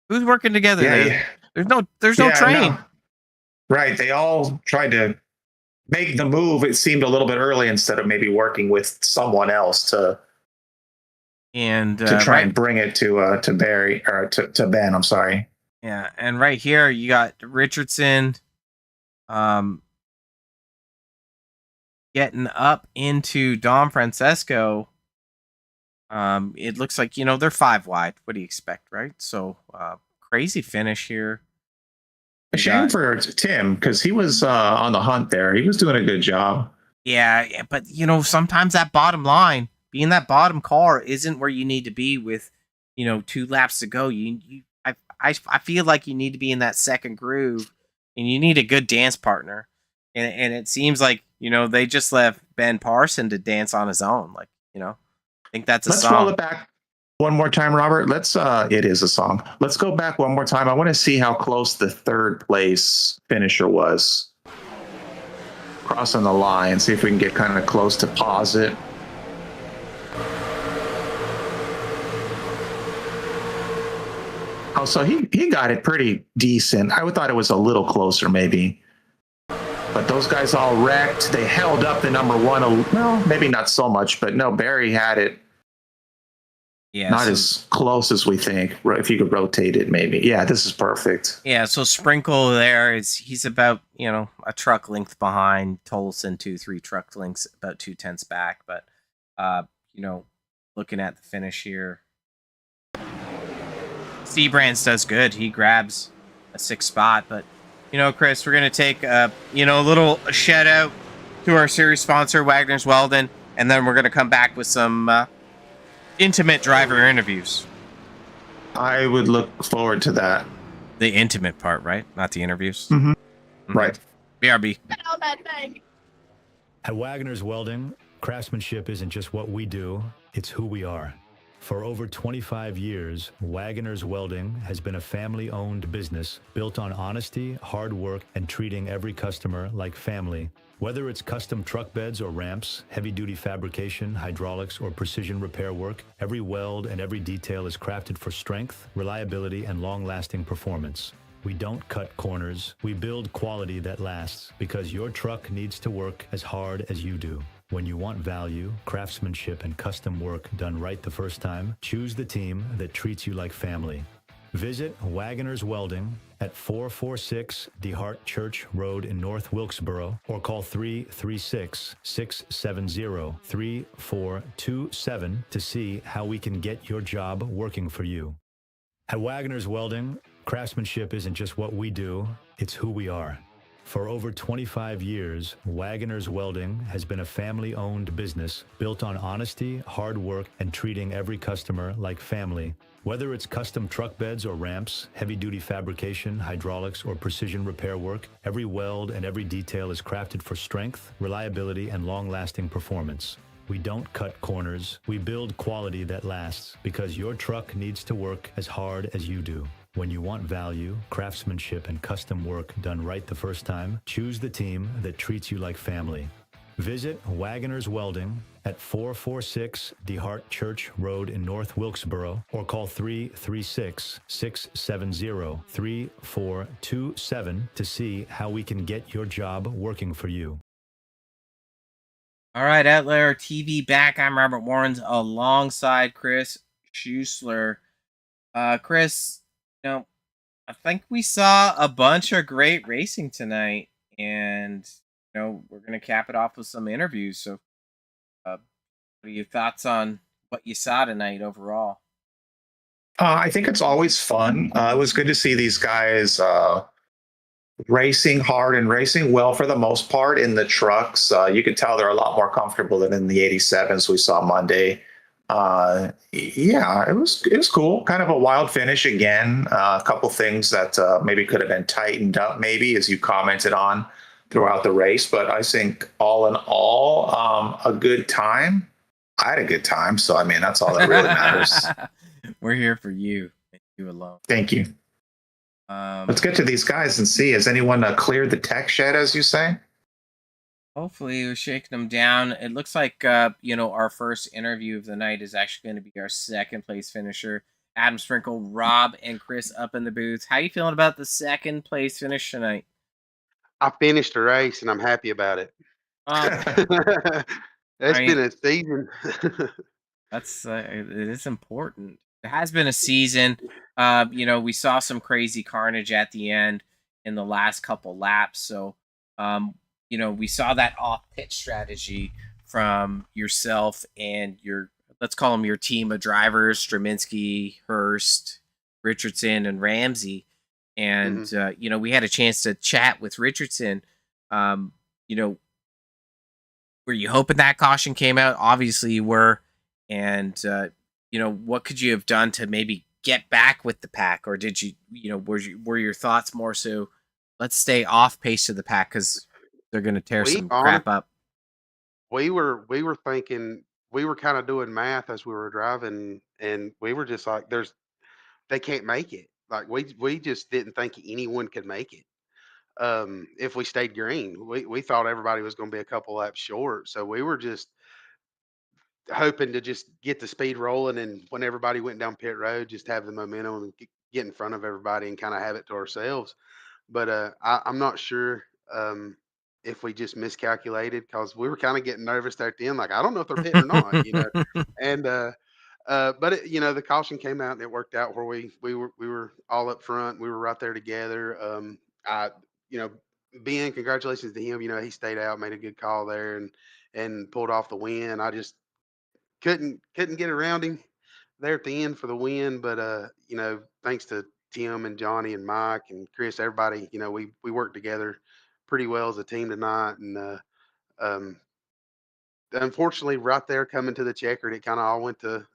Who's working together there? There's no train. No. Right. They all tried to make the move. It seemed a little bit early instead of maybe working with someone else to try and bring it to Barry or to Ben. I'm sorry. Yeah, and right here you got Richardson getting up into Don Francesco. It looks like, they're 5 wide. What do you expect, right? So crazy finish here. A shame for Tim because he was on the hunt there. He was doing a good job. Yeah, but sometimes that bottom line, being that bottom car, isn't where you need to be with 2 laps to go. I feel like you need to be in that second groove, and you need a good dance partner. and it seems like they just left Ben Parson to dance on his own. Like I think that's a Let's song. roll it back one more time, Robert. It is a song. Let's go back one more time. I want to see how close the third place finisher was. Crossing the line, see if we can get kind of close to pause it. Oh, so he got it pretty decent. I thought it was a little closer maybe. But those guys all wrecked. They held up the number one. Well, maybe not so much, but no, Barry had it. Yeah, not as close as we think. If you could rotate it, maybe. Yeah, this is perfect. Yeah, so Sprinkle there he's about a truck length behind Tolson, 2-3 truck lengths, about 2/10 back. But looking at the finish here, Seabrands does good. He grabs a 6th spot. But Chris, we're gonna take a little shout out to our series sponsor, Wagoner's Welding, and then we're gonna come back with some intimate driver interviews. I would look forward to that. The intimate part, right? Not the interviews. Mm-hmm. Right. BRB. At Wagoner's Welding, craftsmanship isn't just what we do, it's who we are. For over 25 years, Wagoner's Welding has been a family-owned business built on honesty, hard work, and treating every customer like family. Whether it's custom truck beds or ramps, heavy-duty fabrication, hydraulics, or precision repair work, every weld and every detail is crafted for strength, reliability, and long-lasting performance. We don't cut corners. We build quality that lasts because your truck needs to work as hard as you do. When you want value, craftsmanship, and custom work done right the first time, choose the team that treats you like family. Visit Wagoner's Welding at 446 DeHart Church Road in North Wilkesboro or call 336-670-3427 to see how we can get your job working for you. At Wagoner's Welding, craftsmanship isn't just what we do, it's who we are. For over 25 years, Wagoner's Welding has been a family-owned business built on honesty, hard work, and treating every customer like family. Whether it's custom truck beds or ramps, heavy-duty fabrication, hydraulics, or precision repair work, every weld and every detail is crafted for strength, reliability, and long-lasting performance. We don't cut corners. We build quality that lasts because your truck needs to work as hard as you do. When you want value, craftsmanship, and custom work done right the first time, choose the team that treats you like family. Visit Wagoner's Welding at 446 DeHart Church Road in North Wilkesboro or call 336-670-3427 to see how we can get your job working for you. All right, Outlayer TV back. I'm Robert Warrens alongside Chris Schuessler. Chris, I think we saw a bunch of great racing tonight, and we're gonna cap it off with some interviews. So, what are your thoughts on what you saw tonight overall? I think it's always fun. It was good to see these guys racing hard and racing well for the most part in the trucks. You could tell they're a lot more comfortable than in the 87s we saw Monday. Yeah, it was cool. Kind of a wild finish again. A couple things that maybe could have been tightened up, maybe, as you commented on throughout the race. But I think all in all, a good time. I had a good time, so I mean that's all that really matters. We're here for you and you alone. Thank you. Let's get to these guys and see. Has anyone cleared the tech shed, as you say? Hopefully we're shaking them down. It looks like our first interview of the night is actually going to be our second place finisher. Adam Sprinkle, Rob, and Chris up in the booth. How you feeling about the second place finish tonight? I finished the race and I'm happy about it. It's been a season. That's it is important. It has been a season. We saw some crazy carnage at the end in the last couple laps. So, we saw that off-pit strategy from yourself and let's call them your team of drivers, Straminsky, Hurst, Richardson, and Ramsey. And, we had a chance to chat with Richardson. Were you hoping that caution came out? Obviously you were. And, what could you have done to maybe get back with the pack? Or did you, were your thoughts more so, let's stay off pace to the pack because They're gonna tear We some honest, crap up. we were thinking, we were kind of doing math as we were driving, and we were just like, they can't make it. Like we just didn't think anyone could make it. If we stayed green, we thought everybody was going to be a couple laps short. So we were just hoping to just get the speed rolling, and when everybody went down pit road, just have the momentum and get in front of everybody and kind of have it to ourselves. But I'm not sure if we just miscalculated, because we were kind of getting nervous there at the end. Like, I don't know if they're pitting or not. And but the caution came out and it worked out where we were all up front. We were right there together. I you know Ben, congratulations to him. He stayed out, made a good call there, and pulled off the win. I just couldn't get around him there at the end for the win. But thanks to Tim and Johnny and Mike and Chris, everybody, we worked together pretty well as a team tonight. And um, unfortunately, right there coming to the checkered, it kind of all went to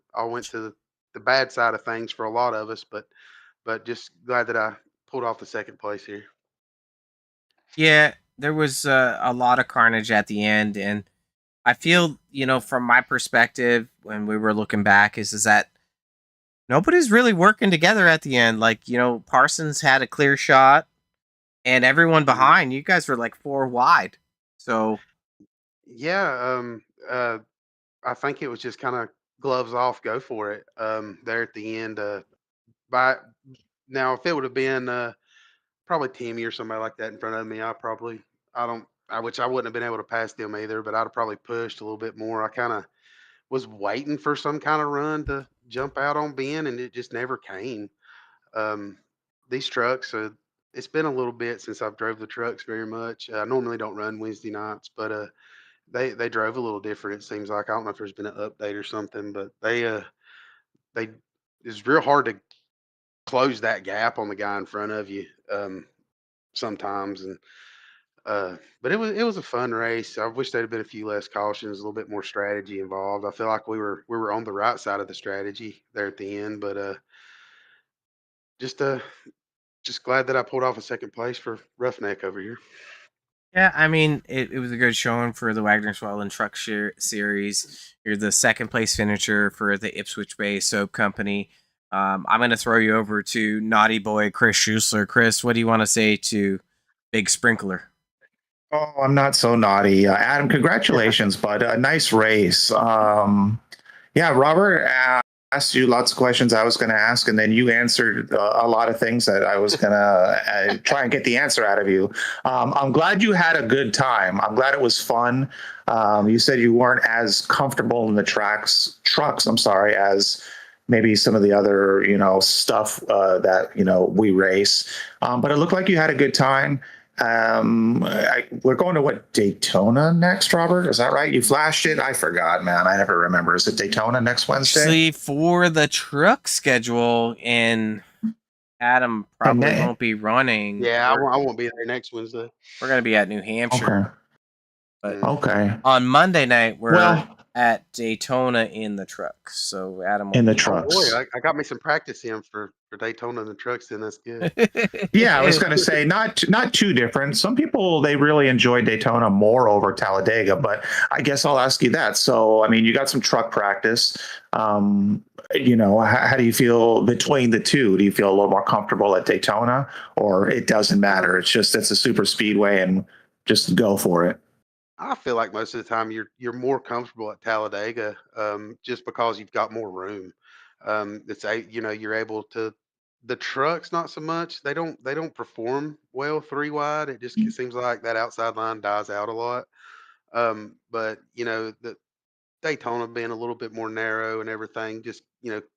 the bad side of things for a lot of us. But just glad that I pulled off the second place here. Yeah, there was a lot of carnage at the end, and I feel, from my perspective, when we were looking back, is that nobody's really working together at the end. Like, Parsons had a clear shot, and everyone behind, you guys were like 4 wide. So Yeah, I think it was just kind of gloves off, go for it. There at the end. By now, if it would have been probably Timmy or somebody like that in front of me, I don't, which I wouldn't have been able to pass them either, but I'd have probably pushed a little bit more. I kind of was waiting for some kind of run to jump out on Ben, and it just never came. Um, these trucks, it's been a little bit since I've drove the trucks very much. I normally don't run Wednesday nights, but they drove a little different. It seems like, I don't know if there's been an update or something, but they it's real hard to close that gap on the guy in front of you sometimes. And but it was a fun race. I wish there'd have been a few less cautions, a little bit more strategy involved. I feel like we were on the right side of the strategy there at the end. But just uh just glad that I pulled off a second place for Roughneck over here. yeah, I mean, it was a good showing for the Wagner Welding Truck Series. You're the second place finisher for the Ipswich Bay Soap Company. I'm going to throw you over to Naughty Boy Chris Schusler. Chris, what do you want to say to Big Sprinkler? Oh, I'm not so naughty. Adam, congratulations, bud. A nice race. Yeah, Robert asked you lots of questions I was going to ask, and then you answered a lot of things that I was going to try and get the answer out of you. I'm glad you had a good time. I'm glad it was fun. You said you weren't as comfortable in the trucks, as maybe some of the other, stuff that, we race. But it looked like you had a good time. We're going to Daytona next, Robert? Is that right? You flashed it? I forgot, man. I never remember. Is it Daytona next Wednesday? Actually, for the truck schedule, and Adam probably won't be running. Yeah, I won't be there next Wednesday. We're going to be at New Hampshire. Okay. But Okay. on Monday night, we're at Daytona in the trucks. So Adam will In the be- trucks. Oh boy, I got me some practice in for Daytona and the trucks, then that's good. Yeah, I was going to say not too different. Some people, they really enjoy Daytona more over Talladega, but I guess I'll ask you that. So, I mean, you got some truck practice. How do you feel between the two? Do you feel a little more comfortable at Daytona, or it doesn't matter? It's a super speedway and just go for it. I feel like most of the time you're more comfortable at Talladega, just because you've got more room. You're able to. The trucks, not so much. They don't perform well 3 wide. It just seems like that outside line dies out a lot. But the Daytona being a little bit more narrow and everything just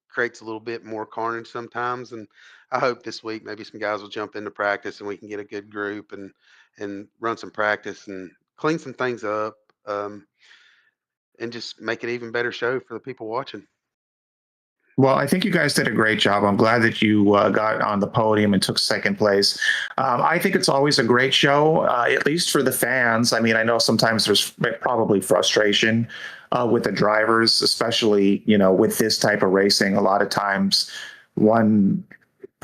creates a little bit more carnage sometimes. And I hope this week maybe some guys will jump into practice and we can get a good group and run some practice and clean some things up, and just make it even better show for the people watching. Well, I think you guys did a great job. I'm glad that you got on the podium and took second place. I think it's always a great show, at least for the fans. I mean, I know sometimes there's probably frustration with the drivers, especially, with this type of racing. A lot of times one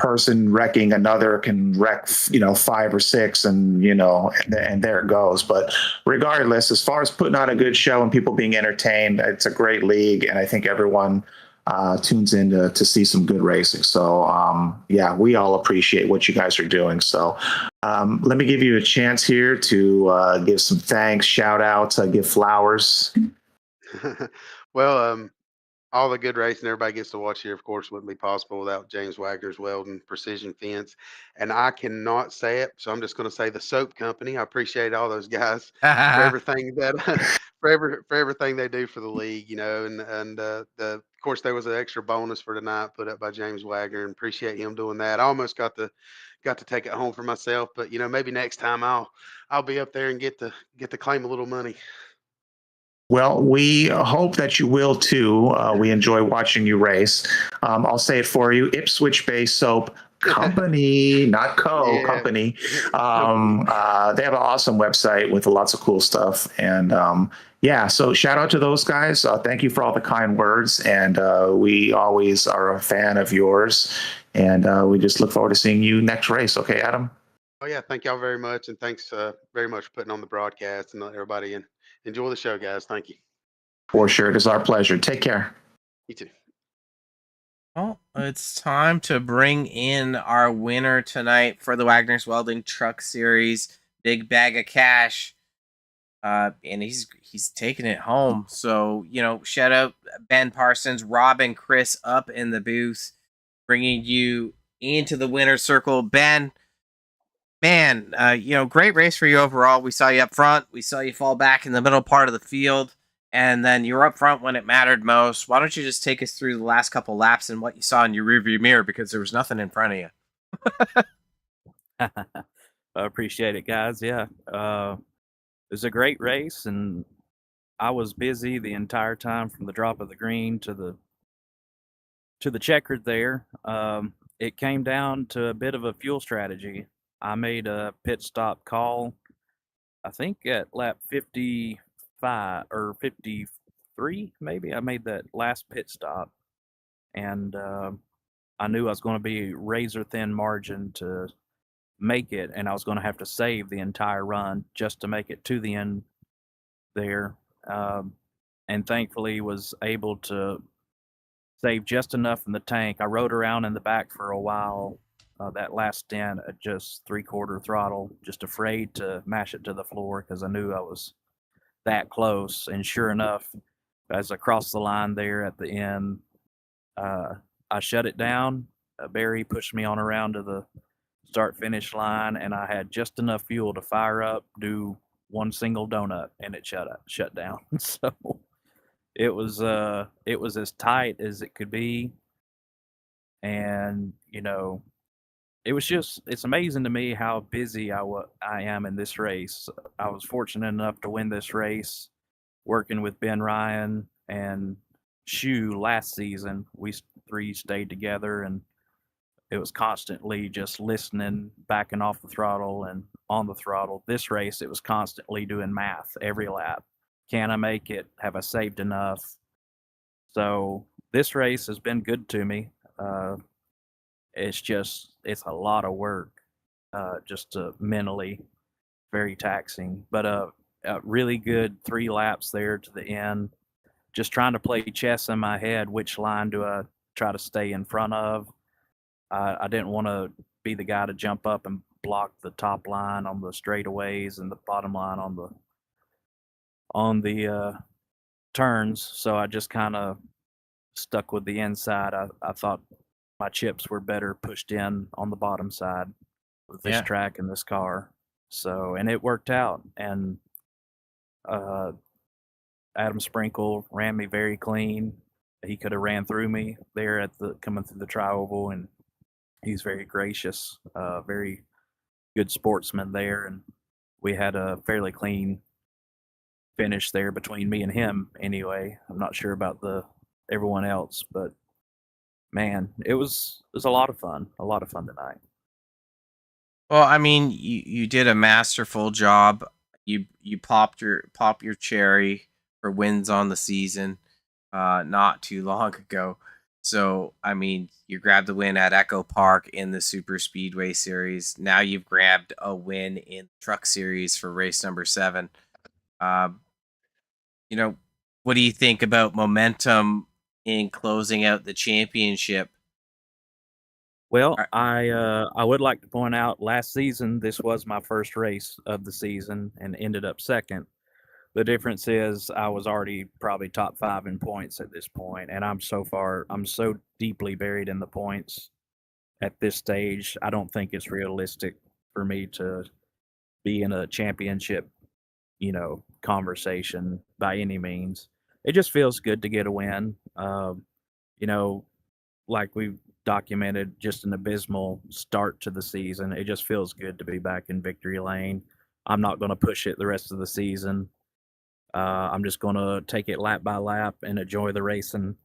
person wrecking another can wreck, 5 or 6, and and there it goes. But regardless, as far as putting on a good show and people being entertained, it's a great league, and I think everyone tunes in to see some good racing. So yeah, we all appreciate what you guys are doing. So let me give you a chance here to give some thanks, shout outs, give flowers. Well, all the good racing everybody gets to watch here, of course, wouldn't be possible without James Wagner's Welding Precision Fence. And I cannot say it, so I'm just going to say the soap company. I appreciate all those guys for everything that for everything they do for the league, and of course there was an extra bonus for tonight put up by James Wagner, and appreciate him doing that. I almost got to take it home for myself, but maybe next time I'll be up there and get to claim a little money. Well, we hope that you will too. We enjoy watching you race. I'll say it for you: Ipswich Bay Soap Company, not Yeah. company. Company. They have an awesome website with lots of cool stuff, and yeah. So shout out to those guys. Thank you for all the kind words, and we always are a fan of yours. And we just look forward to seeing you next race. Okay, Adam. Oh yeah, thank y'all very much, and thanks very much for putting on the broadcast and let everybody enjoy the show, guys. Thank you. For sure, it is our pleasure. Take care. You too. Well, it's time to bring in our winner tonight for the Wagner's Welding Truck Series. Big bag of cash. And he's taking it home. So, shout out Ben Parsons, Rob and Chris up in the booth, bringing you into the winner's circle. Ben, man, great race for you overall. We saw you up front. We saw you fall back in the middle part of the field. And then you were up front when it mattered most. Why don't you just take us through the last couple laps and what you saw in your rearview mirror, because there was nothing in front of you. I appreciate it, guys. Yeah. It was a great race, and I was busy the entire time from the drop of the green to the checkered there. It came down to a bit of a fuel strategy. I made a pit stop call, I think at lap 55 or 53, maybe. I made that last pit stop, and I knew I was going to be razor thin margin to make it, and I was going to have to save the entire run just to make it to the end there. And thankfully was able to save just enough in the tank. I rode around in the back for a while, that last stint at just 3/4 throttle, just afraid to mash it to the floor because I knew I was that close. And sure enough, as I crossed the line there at the end, I shut it down. Barry pushed me on around to the start finish line, and I had just enough fuel to fire up, do one single donut, and it shut down. So it was as tight as it could be. And it's amazing to me how busy I am in this race. I was fortunate enough to win this race working with Ben Ryan and Shu last season. We three stayed together, and it was constantly just listening, backing off the throttle and on the throttle. This race, it was constantly doing math every lap. Can I make it? Have I saved enough? So this race has been good to me. It's a lot of work, just mentally, very taxing. But a really good 3 laps there to the end. Just trying to play chess in my head. Which line do I try to stay in front of? I didn't want to be the guy to jump up and block the top line on the straightaways and the bottom line on the turns. So I just kind of stuck with the inside. I thought my chips were better pushed in on the bottom side with this track and this car. So, and it worked out. And Adam Sprinkle ran me very clean. He could have ran through me there coming through the tri-oval, and he's very gracious, very good sportsman there, and we had a fairly clean finish there between me and him. Anyway, I'm not sure about everyone else, but man, it was a lot of fun tonight. Well, I mean, you did a masterful job. You pop your cherry for wins on the season, not too long ago. So, I mean, you grabbed the win at Echo Park in the Super Speedway Series. Now you've grabbed a win in Truck Series for race number 7. Um, you know, what do you think about momentum in closing out the championship? Well, Are- I would like to point out last season this was my first race of the season and ended up second. The difference is I was already probably top 5 in points at this point, and I'm so deeply buried in the points at this stage. I don't think it's realistic for me to be in a championship, conversation by any means. It just feels good to get a win. You know, like we've documented, just an abysmal start to the season. It just feels good to be back in victory lane. I'm not going to push it the rest of the season. I'm just going to take it lap by lap and enjoy the racing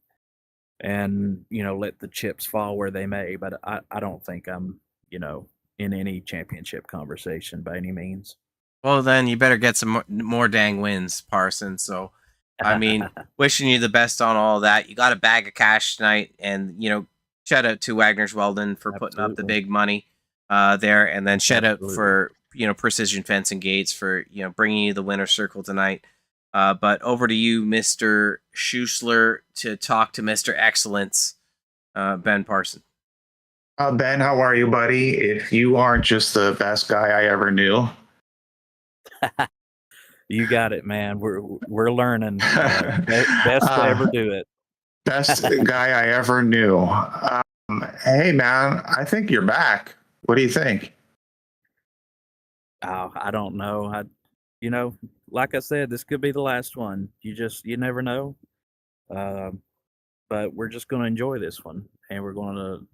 and, let the chips fall where they may. But I don't think I'm, in any championship conversation by any means. Well, then you better get some more dang wins, Parson. So, I mean, wishing you the best on all that. You got a bag of cash tonight, and shout out to Wagner's Welding for putting up the Absolutely. big money there, and then shout out Absolutely. for Precision Fence and Gates for bringing you the winner's circle tonight. But over to you, Mr. Schuessler, to talk to Mr. Excellence, Ben Parson. Ben, how are you, buddy? If you aren't just the best guy I ever knew. You got it, man. We're learning. Best to ever do it. Best guy I ever knew. Hey, man, I think you're back. What do you think? Oh, I don't know. Like I said, this could be the last one. You never know. But we're just going to enjoy this one, and we're going to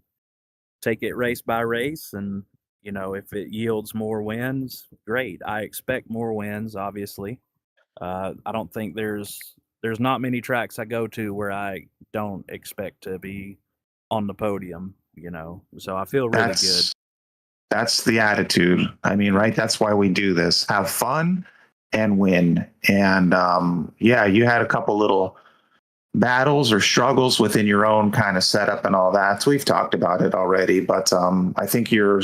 take it race by race. And if it yields more wins, great. I expect more wins, obviously. I don't think there's not many tracks I go to where I don't expect to be on the podium. So I feel really good. That's the attitude. I mean, right? That's why we do this. Have fun and win. And yeah, you had a couple little battles or struggles within your own kind of setup and all that. So we've talked about it already, but I think you're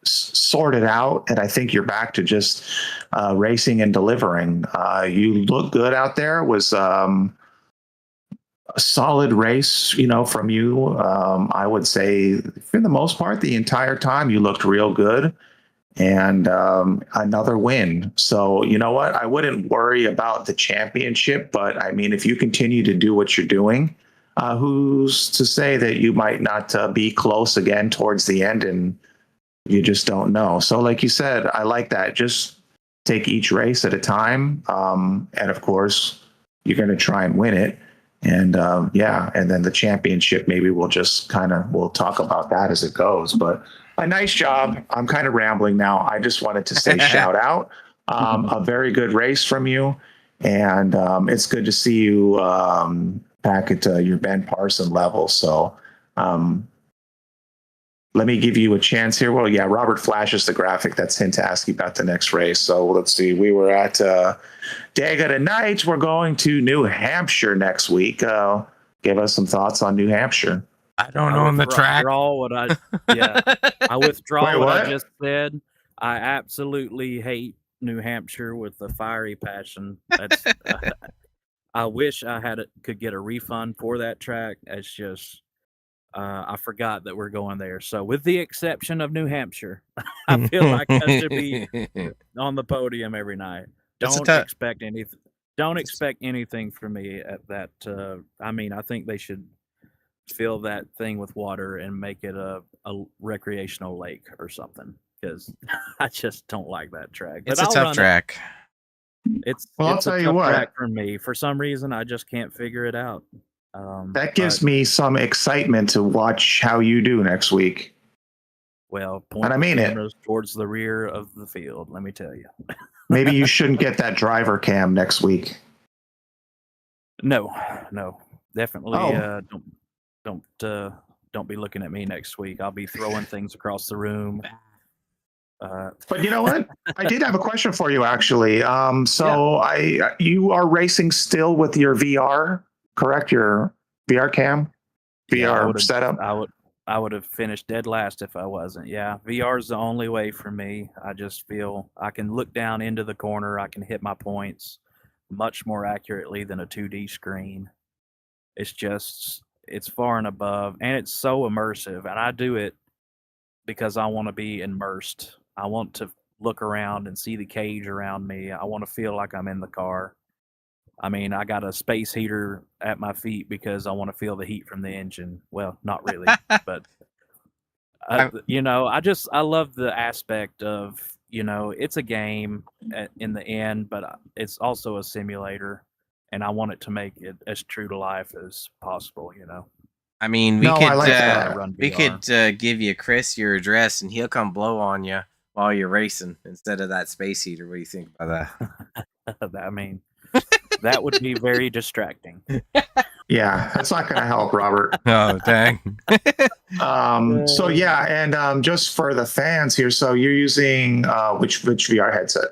sorted out, and I think you're back to just racing and delivering. You look good out there. It was a solid race, from you. I would say for the most part, the entire time you looked real good, and another win. So you know what? I wouldn't worry about the championship, but I mean, if you continue to do what you're doing, who's to say that you might not be close again towards the end, and you just don't know. So like you said, I like that. Just take each race at a time. And of course, you're going to try and win it. And yeah, and then the championship, maybe we'll talk about that as it goes. But a nice job. I'm kind of rambling now. I just wanted to say shout out. A very good race from you. And it's good to see you back at your Ben Parson level. So let me give you a chance here. Well, yeah, Robert flashes the graphic. That's him to ask you about the next race. So let's see. We were at Dega tonight. We're going to New Hampshire next week. Give us some thoughts on New Hampshire. I don't own the track. I withdraw Wait, what what? I just said. I absolutely hate New Hampshire with a fiery passion. That's I wish I could get a refund for that track. It's just I forgot that we're going there. So with the exception of New Hampshire, I feel like I should be on the podium every night. Don't expect anything from me at that. I mean, I think they should fill that thing with water and make it a recreational lake or something, because I just don't like that track. It's a tough track. I'll tell you what. Track for me. For some reason, I just can't figure it out. That gives me some excitement to watch how you do next week. Well, point and I mean it towards the rear of the field. Let me tell you. Maybe you shouldn't get that driver cam next week. No, definitely. Don't be looking at me next week. I'll be throwing things across the room. But you know what? I did have a question for you, actually. You are racing still with your VR, correct? Your VR cam? VR I setup? I would have finished dead last if I wasn't. Yeah, VR is the only way for me. I just feel I can look down into the corner. I can hit my points much more accurately than a 2D screen. It's far and above, and it's so immersive. And I do it because I want to be immersed. I want to look around and see the cage around me. I want to feel like I'm in the car. I mean, I got a space heater at my feet because I want to feel the heat from the engine. Well, not really, but I love the aspect of, it's a game in the end, but it's also a simulator, and I want it to make it as true to life as possible. I mean, No, I like That's why I that. run we VR. could give you Chris your address, and he'll come blow on you while you're racing instead of that space heater. What do you think about that? I mean, that would be very distracting. Yeah, that's not going to help, Robert. Oh, dang. So yeah, and just for the fans here, so you're using which VR headset?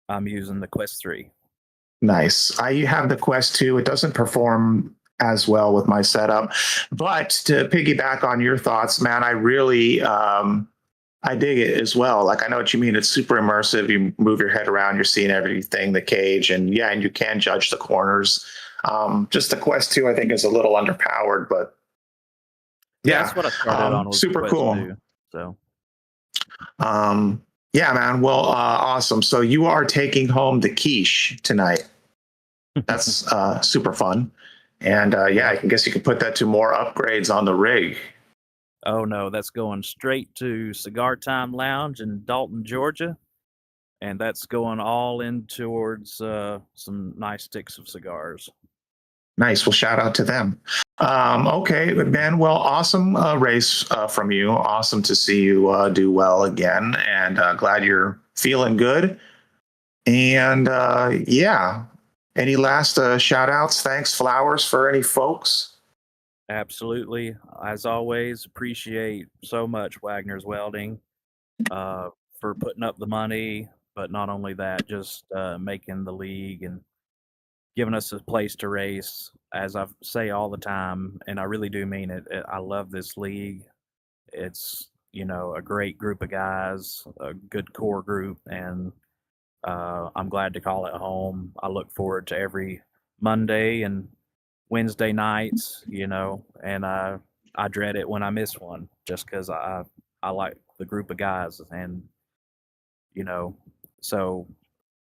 I'm using the Quest 3. Nice. I have the Quest 2. It doesn't perform as well with my setup, but to piggyback on your thoughts, man, I really I dig it as well. Like, I know what you mean. It's super immersive. You move your head around, you're seeing everything, the cage, and yeah, and you can judge the corners. Just the Quest 2, I think, is a little underpowered, but yeah, That's what I started on. Was super Quest cool. 2, so Yeah, man. Well, awesome. So you are taking home the quiche tonight. That's super fun. And yeah, I guess you can put that to more upgrades on the rig. oh no, that's going straight to Cigar Time Lounge in Dalton, Georgia, and that's going all in towards some nice sticks of cigars. Nice. Well, shout out to them. Okay, man. Well, awesome race from you. Awesome to see you do well again, and glad you're feeling good. And yeah, any last shout outs? Thanks, flowers for any folks? Absolutely. As always, appreciate so much Wagner's Welding for putting up the money, but not only that, just making the league and giving us a place to race. As I say all the time, and I really do mean it, I love this league. It's, a great group of guys, a good core group, and I'm glad to call it home. I look forward to every Monday and Wednesday nights, and I dread it when I miss one just because I like the group of guys, and so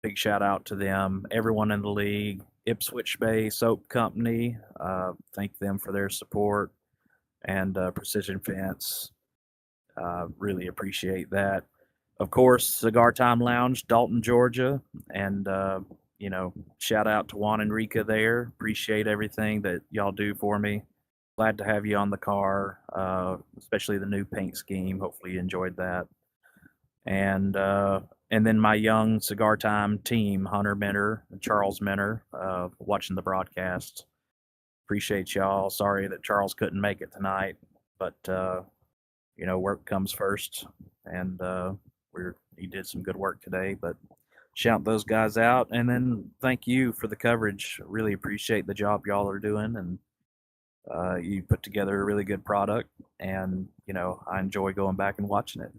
big shout out to them, everyone in the league, Ipswich Bay Soap Company. Thank them for their support, and Precision Fence. Really appreciate that. Of course, Cigar Time Lounge, Dalton, Georgia, and shout out to Juan and Rika there. Appreciate everything that y'all do for me. Glad to have you on the car, especially the new paint scheme. Hopefully you enjoyed that. And then my young Cigar Time team, Hunter Minter and Charles Minter, watching the broadcast. Appreciate y'all. Sorry that Charles couldn't make it tonight, but work comes first, and he did some good work today. But shout those guys out, and then thank you for the coverage. Really appreciate the job y'all are doing, and you put together a really good product, and I enjoy going back and watching it.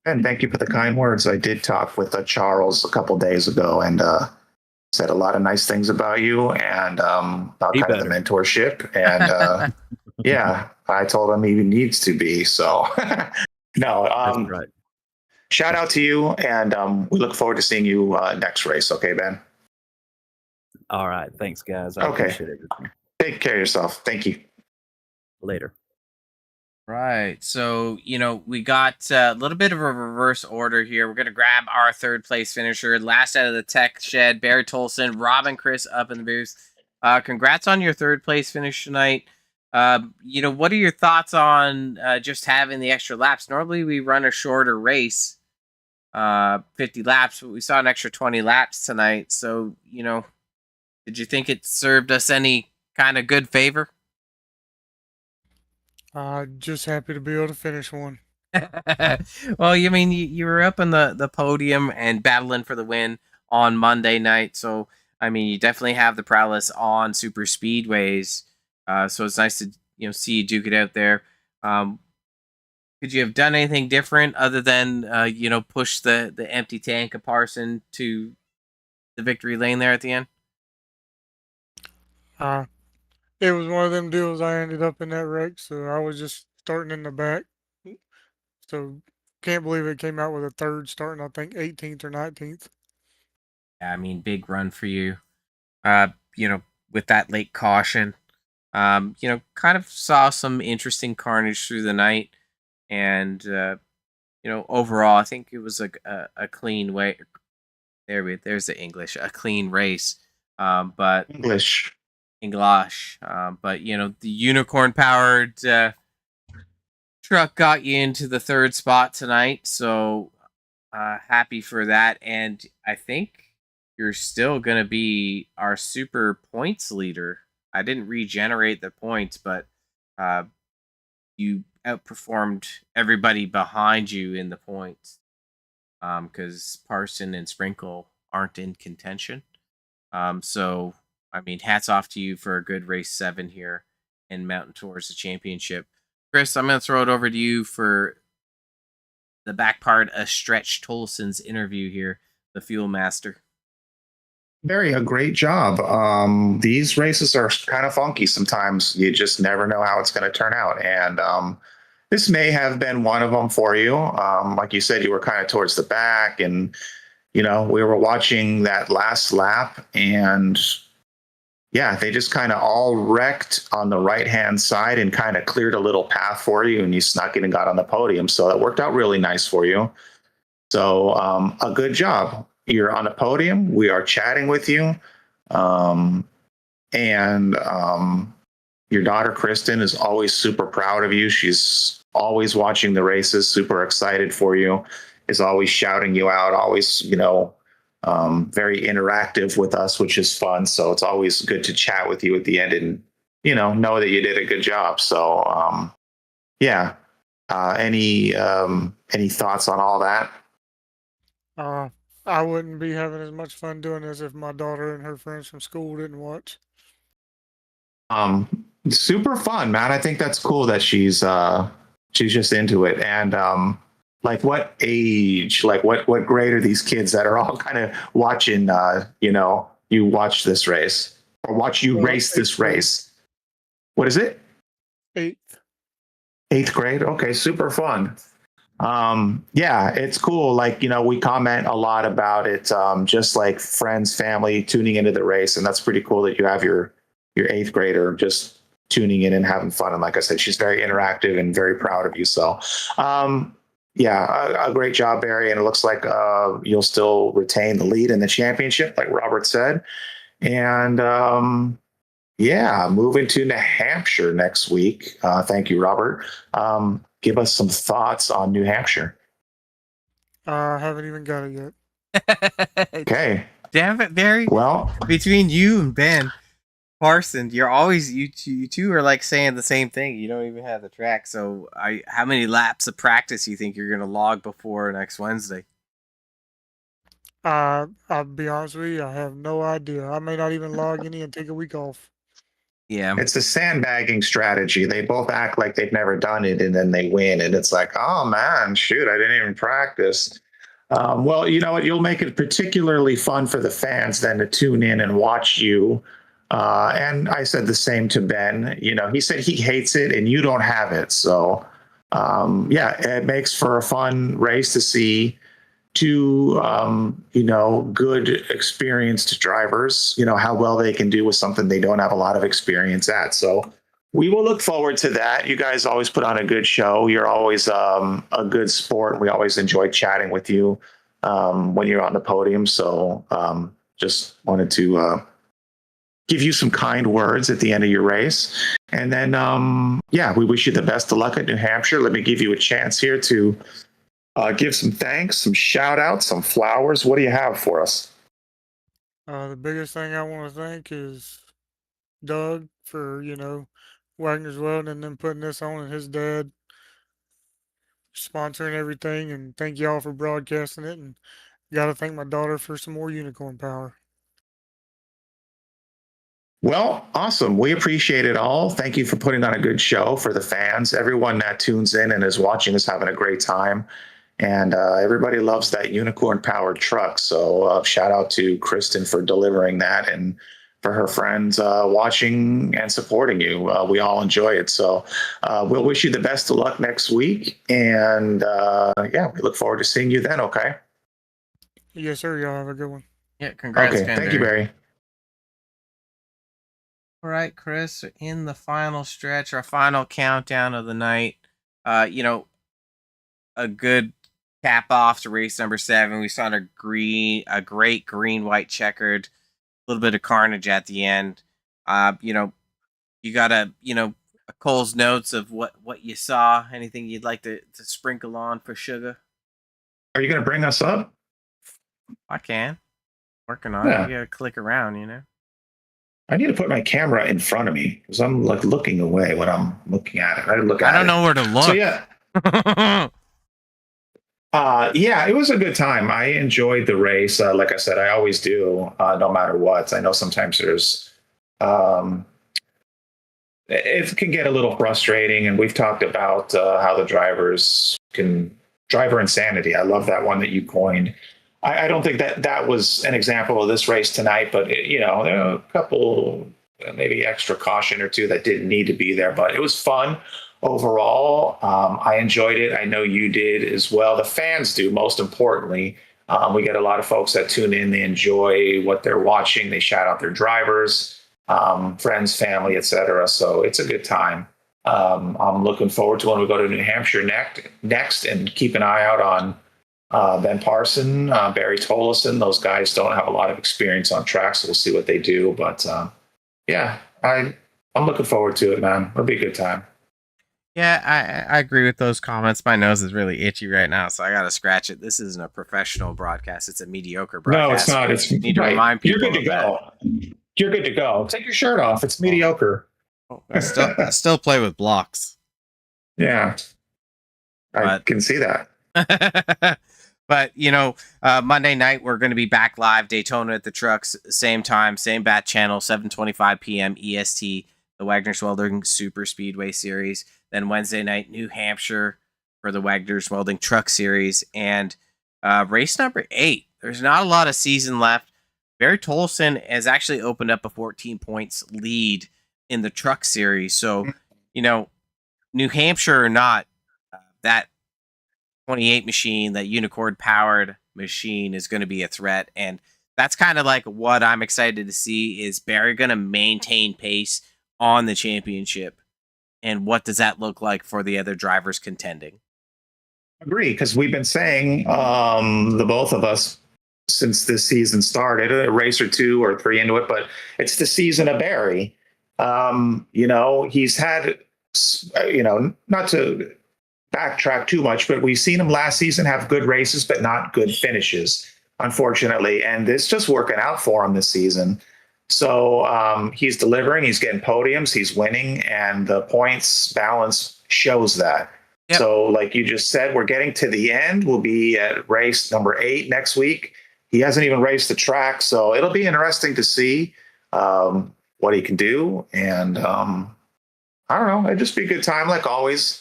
And thank you for the kind words. I did talk with Charles a couple days ago, and said a lot of nice things about you, and about kind of the mentorship. And yeah, I told him he needs to be. So no, That's right. Shout out to you, and we look forward to seeing you next race. Okay, Ben? All right. Thanks, guys. I appreciate it. Take care of yourself. Thank you. Later. Right. So, we got a little bit of a reverse order here. We're going to grab our third place finisher. Last out of the tech shed, Barry Tolson, Rob and Chris up in the booth. Congrats on your third place finish tonight. What are your thoughts on just having the extra laps? Normally we run a shorter race, 50 laps, but we saw an extra 20 laps tonight. So, did you think it served us any kind of good favor? Just happy to be able to finish one. Well, you were up on the podium and battling for the win on Monday night. So, you definitely have the prowess on super speedways. So it's nice to see you duke it out there. Could you have done anything different other than push the empty tank of Parson to the victory lane there at the end? Uh, it was one of them deals. I ended up in that wreck, so I was just starting in the back. So can't believe it came out with a third starting, I think 18th or 19th. Yeah, I mean, big run for you. Uh, with that late caution, kind of saw some interesting carnage through the night, and overall, I think it was a clean way. There's the English, a clean race. But English. But the unicorn powered truck got you into the third spot tonight, so happy for that. And I think you're still gonna be our super points leader. I didn't regenerate the points, but you outperformed everybody behind you in the points, because Parson and Sprinkle aren't in contention. So I mean, hats off to you for a good race 7 here and mounting towards the championship. Chris, I'm going to throw it over to you for the back part of Stretch Tolson's interview here, the Fuel Master. Barry, a great job. These races are kind of funky sometimes. You just never know how it's going to turn out. And this may have been one of them for you. Like you said, you were kind of towards the back, and we were watching that last lap, and yeah, they just kind of all wrecked on the right-hand side and kind of cleared a little path for you, and you snuck in and got on the podium. So that worked out really nice for you. So a good job. You're on the podium. We are chatting with you. And your daughter, Kristen, is always super proud of you. She's always watching the races, super excited for you, is always shouting you out, always, very interactive with us, which is fun. So it's always good to chat with you at the end and, know that you did a good job. So, yeah. Any thoughts on all that? I wouldn't be having as much fun doing this if my daughter and her friends from school didn't watch. Super fun, man. I think that's cool that she's just into it. And like, what age, like what grade are these kids that are all kind of watching you watch this race or watch you race this race? What is it? Eighth grade. Okay, super fun. Yeah, it's cool. Like, we comment a lot about it, just like friends, family tuning into the race. And that's pretty cool that you have your 8th grader just tuning in and having fun. And like I said, she's very interactive and very proud of you. So, yeah, a great job, Barry. And it looks like you'll still retain the lead in the championship, like Robert said. And yeah, moving to New Hampshire next week. Thank you, Robert. Give us some thoughts on New Hampshire. I haven't even got it yet. Okay. Damn it, Barry. Well, between you and Ben Parson, you're always you two are like saying the same thing. You don't even have the track. So, how many laps of practice you think you're going to log before next Wednesday? I'll be honest with you, I have no idea. I may not even log any and take a week off. Yeah. It's a sandbagging strategy. They both act like they've never done it, and then they win. And it's like, oh, man, shoot, I didn't even practice. Well, you know what? You'll make it particularly fun for the fans then to tune in and watch you. And I said the same to Ben. He said he hates it, and you don't have it. So, yeah, it makes for a fun race to see two, good experienced drivers, how well they can do with something they don't have a lot of experience at. So we will look forward to that. You guys always put on a good show. You're always a good sport. We always enjoy chatting with you when you're on the podium. So just wanted to give you some kind words at the end of your race. And then, yeah, we wish you the best of luck at New Hampshire. Let me give you a chance here to give some thanks, some shout outs, some flowers. What do you have for us? The biggest thing I want to thank is Doug for, Wagner's Welding and then putting this on, and his dad sponsoring everything. And thank y'all for broadcasting it. And got to thank my daughter for some more unicorn power. Well, awesome. We appreciate it all. Thank you for putting on a good show for the fans. Everyone that tunes in and is watching is having a great time. And everybody loves that unicorn powered truck. So shout out to Kristen for delivering that and for her friends watching and supporting you. We all enjoy it. So we'll wish you the best of luck next week. And yeah, we look forward to seeing you then. Okay. Yes, sir. Y'all have a good one. Yeah, congrats, Okay. Thank you, Barry. All right, Chris, in the final stretch, our final countdown of the night. You know, a good cap off to race number 7. We saw a great green, white checkered, a little bit of carnage at the end. You know, you got Cole's notes of what you saw. Anything you'd like to sprinkle on for sugar? Are you going to bring us up? I can. Working on it. You gotta click around, you know. I need to put my camera in front of me because I'm like looking away when I'm looking at it. I don't know where to look. So yeah. Yeah, it was a good time. I enjoyed the race. Like I said, I always do, no matter what. I know sometimes there's it can get a little frustrating, and we've talked about how the driver insanity. I love that one that you coined. I don't think that was an example of this race tonight, but there are a couple maybe extra caution or two that didn't need to be there, but it was fun overall. I enjoyed it. I know you did as well. The fans do, most importantly. We get a lot of folks that tune in. They enjoy what they're watching. They shout out their drivers, friends, family, etc. So it's a good time. I'm looking forward to when we go to New Hampshire next and keep an eye out on Ben Parson, Barry Tolleson. Those guys don't have a lot of experience on tracks, so we'll see what they do. But yeah, I'm looking forward to it, man. It'll be a good time. Yeah, I agree with those comments. My nose is really itchy right now, so I got to scratch it. This isn't a professional broadcast. It's a mediocre broadcast. No, it's not. It's need to remind people. You're good to go. You're good to go. Take your shirt off. It's mediocre. I still play with blocks. Yeah, I can see that. But Monday night we're going to be back live, Daytona at the trucks, same time, same bat channel, 7:25 p.m. EST, the Wagoner's Welding Super Speedway Series. Then Wednesday night, New Hampshire for the Wagoner's Welding Truck Series, and race number 8. There's not a lot of season left. Barry Tolleson has actually opened up a 14 points lead in the truck series. So, New Hampshire or not, that 28 machine, that unicorn powered machine is going to be a threat. And that's kind of like what I'm excited to see. Is Barry going to maintain pace on the championship? And what does that look like for the other drivers contending? Agree, because we've been saying, the both of us, since this season started, a race or 2 or 3 into it, but it's the season of Barry. He's had, not to backtrack too much, but we've seen him last season have good races, but not good finishes, unfortunately. And it's just working out for him this season. So he's delivering, he's getting podiums, he's winning, and the points balance shows that. Yep. So like you just said, we're getting to the end. We'll be at race number 8 next week. He hasn't even raced the track, so it'll be interesting to see what he can do. And I don't know, it'll just be a good time like always.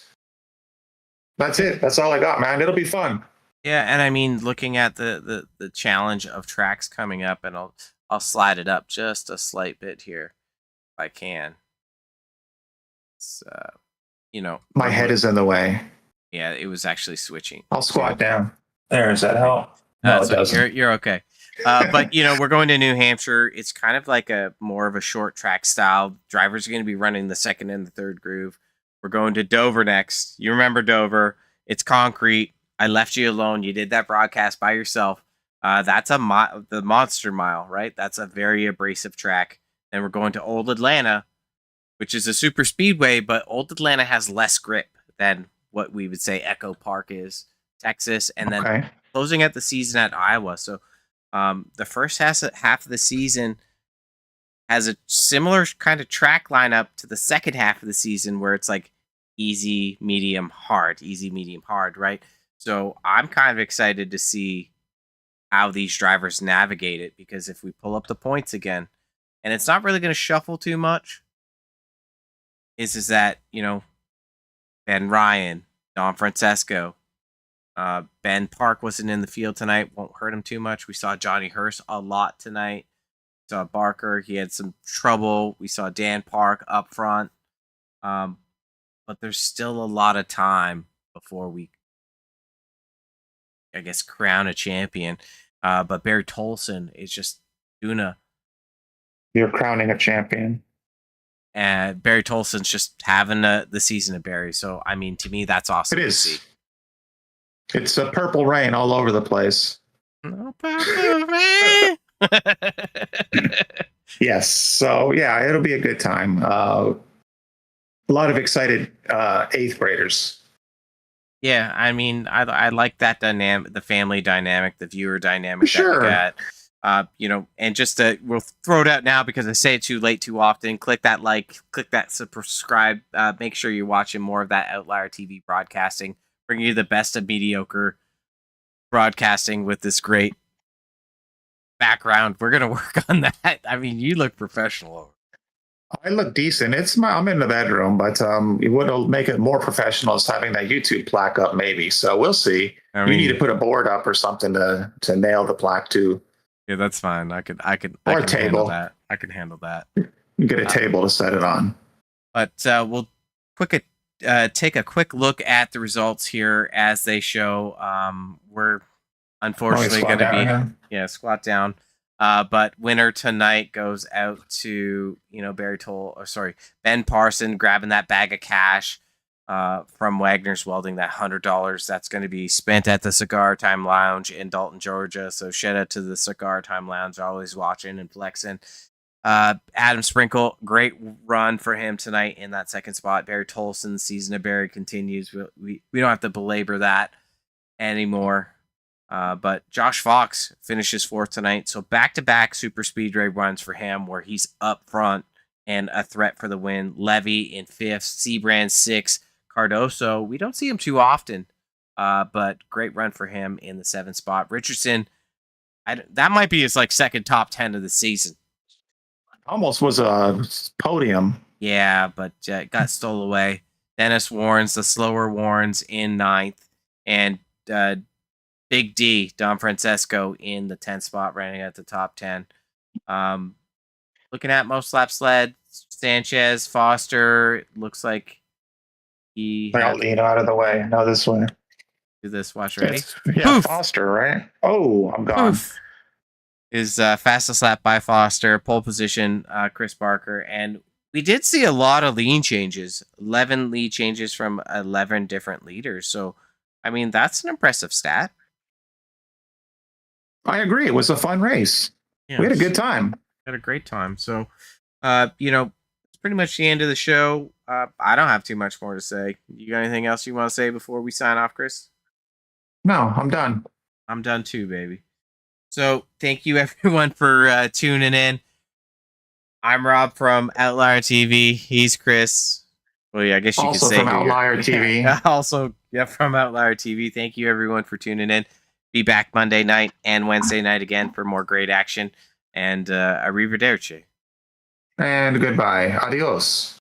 That's it. That's all I got, man. It'll be fun. Yeah, and I mean, looking at the challenge of tracks coming up, and I'll slide it up just a slight bit here if I can. It's, my head is in the way. Yeah, it was actually switching. I'll squat down. There, does that help? No, it doesn't. You're okay. But we're going to New Hampshire. It's kind of like a more of a short track style. Drivers are going to be running the second and the third groove. We're going to Dover next. You remember Dover? It's concrete. I left you alone. You did that broadcast by yourself. That's the Monster Mile, right? That's a very abrasive track. Then we're going to Old Atlanta, which is a super speedway, but Old Atlanta has less grip than what we would say Echo Park is, Texas, and then closing out the season at Iowa. So the first half of the season has a similar kind of track lineup to the second half of the season, where it's like easy, medium, hard, right? So I'm kind of excited to see how these drivers navigate it, because if we pull up the points again, and it's not really going to shuffle too much, is that, Ben Ryan, Don Francesco, Ben Park wasn't in the field tonight. Won't hurt him too much. We saw Johnny Hurst a lot tonight. We saw Barker. He had some trouble. We saw Dan Park up front. But there's still a lot of time before we, I guess, crown a champion. But Barry Tolson is just doing You're crowning a champion. and Barry Tolson's just having the season of Barry. So, I mean, to me, that's awesome It to is. see. It's a purple rain all over the place. No purple rain. Yes. So yeah, it'll be a good time. A lot of excited 8th graders. Yeah, I mean, I like that dynamic, the family dynamic, the viewer dynamic Sure. that we got. And just we'll throw it out now because I say it too late too often. Click that like, click that subscribe. Make sure you're watching more of that Outlier TV broadcasting, bringing you the best of mediocre broadcasting with this great background. We're gonna work on that. I mean, you look professional. I look decent. I'm in the bedroom, but what'll make it more professional is having that YouTube plaque up, maybe. So we'll see. I You mean, need to put a board up or something to nail the plaque to. yeah, that's fine. I can Or a handle table. that. I can handle that. You get a table to set it on. But we'll take a quick look at the results here as they show. We're unfortunately going to be squat down. But winner tonight goes out to Ben Parson grabbing that bag of cash from Wagner's Welding, that $100 that's going to be spent at the Cigar Time Lounge in Dalton, Georgia. So shout out to the Cigar Time Lounge, always watching and flexing. Adam Sprinkle, great run for him tonight in that second spot. Barry Tolson, season of Barry continues. We don't have to belabor that anymore. But Josh Fox finishes 4th tonight. So back-to-back super speedway runs for him where he's up front and a threat for the win. Levy in 5th, Seabrand 6th, Cardoso. We don't see him too often, but great run for him in the 7th spot. Richardson, that might be his second top 10 of the season. Almost was a podium. Yeah, but it got stole away. Dennis Warrens, the slower Warrens in 9th, and Big D, Don Francesco in the 10th spot, running at the top 10. Looking at most laps led, Sanchez, Foster, looks like I'll lean out of the way. No, this way. Do this, watch ready. Yeah, Poof. Foster, right? Oh, I'm gone. Poof. Is fastest lap by Foster, pole position, Chris Barker. And we did see a lot of lead changes, 11 lead changes from 11 different leaders. So, I mean, that's an impressive stat. I agree. It was a fun race. Yeah, We had a good time. Had a great time. So, it's pretty much the end of the show. I don't have too much more to say. You got anything else you want to say before we sign off, Chris? No, I'm done. I'm done too, baby. So, thank you everyone for tuning in. I'm Rob from Outlier TV. He's Chris. Well, yeah, I guess you Also could say from Outlier TV. Also, yeah, from Outlier TV. Thank you everyone for tuning in. Be back Monday night and Wednesday night again for more great action. And arrivederci. And goodbye. Adios.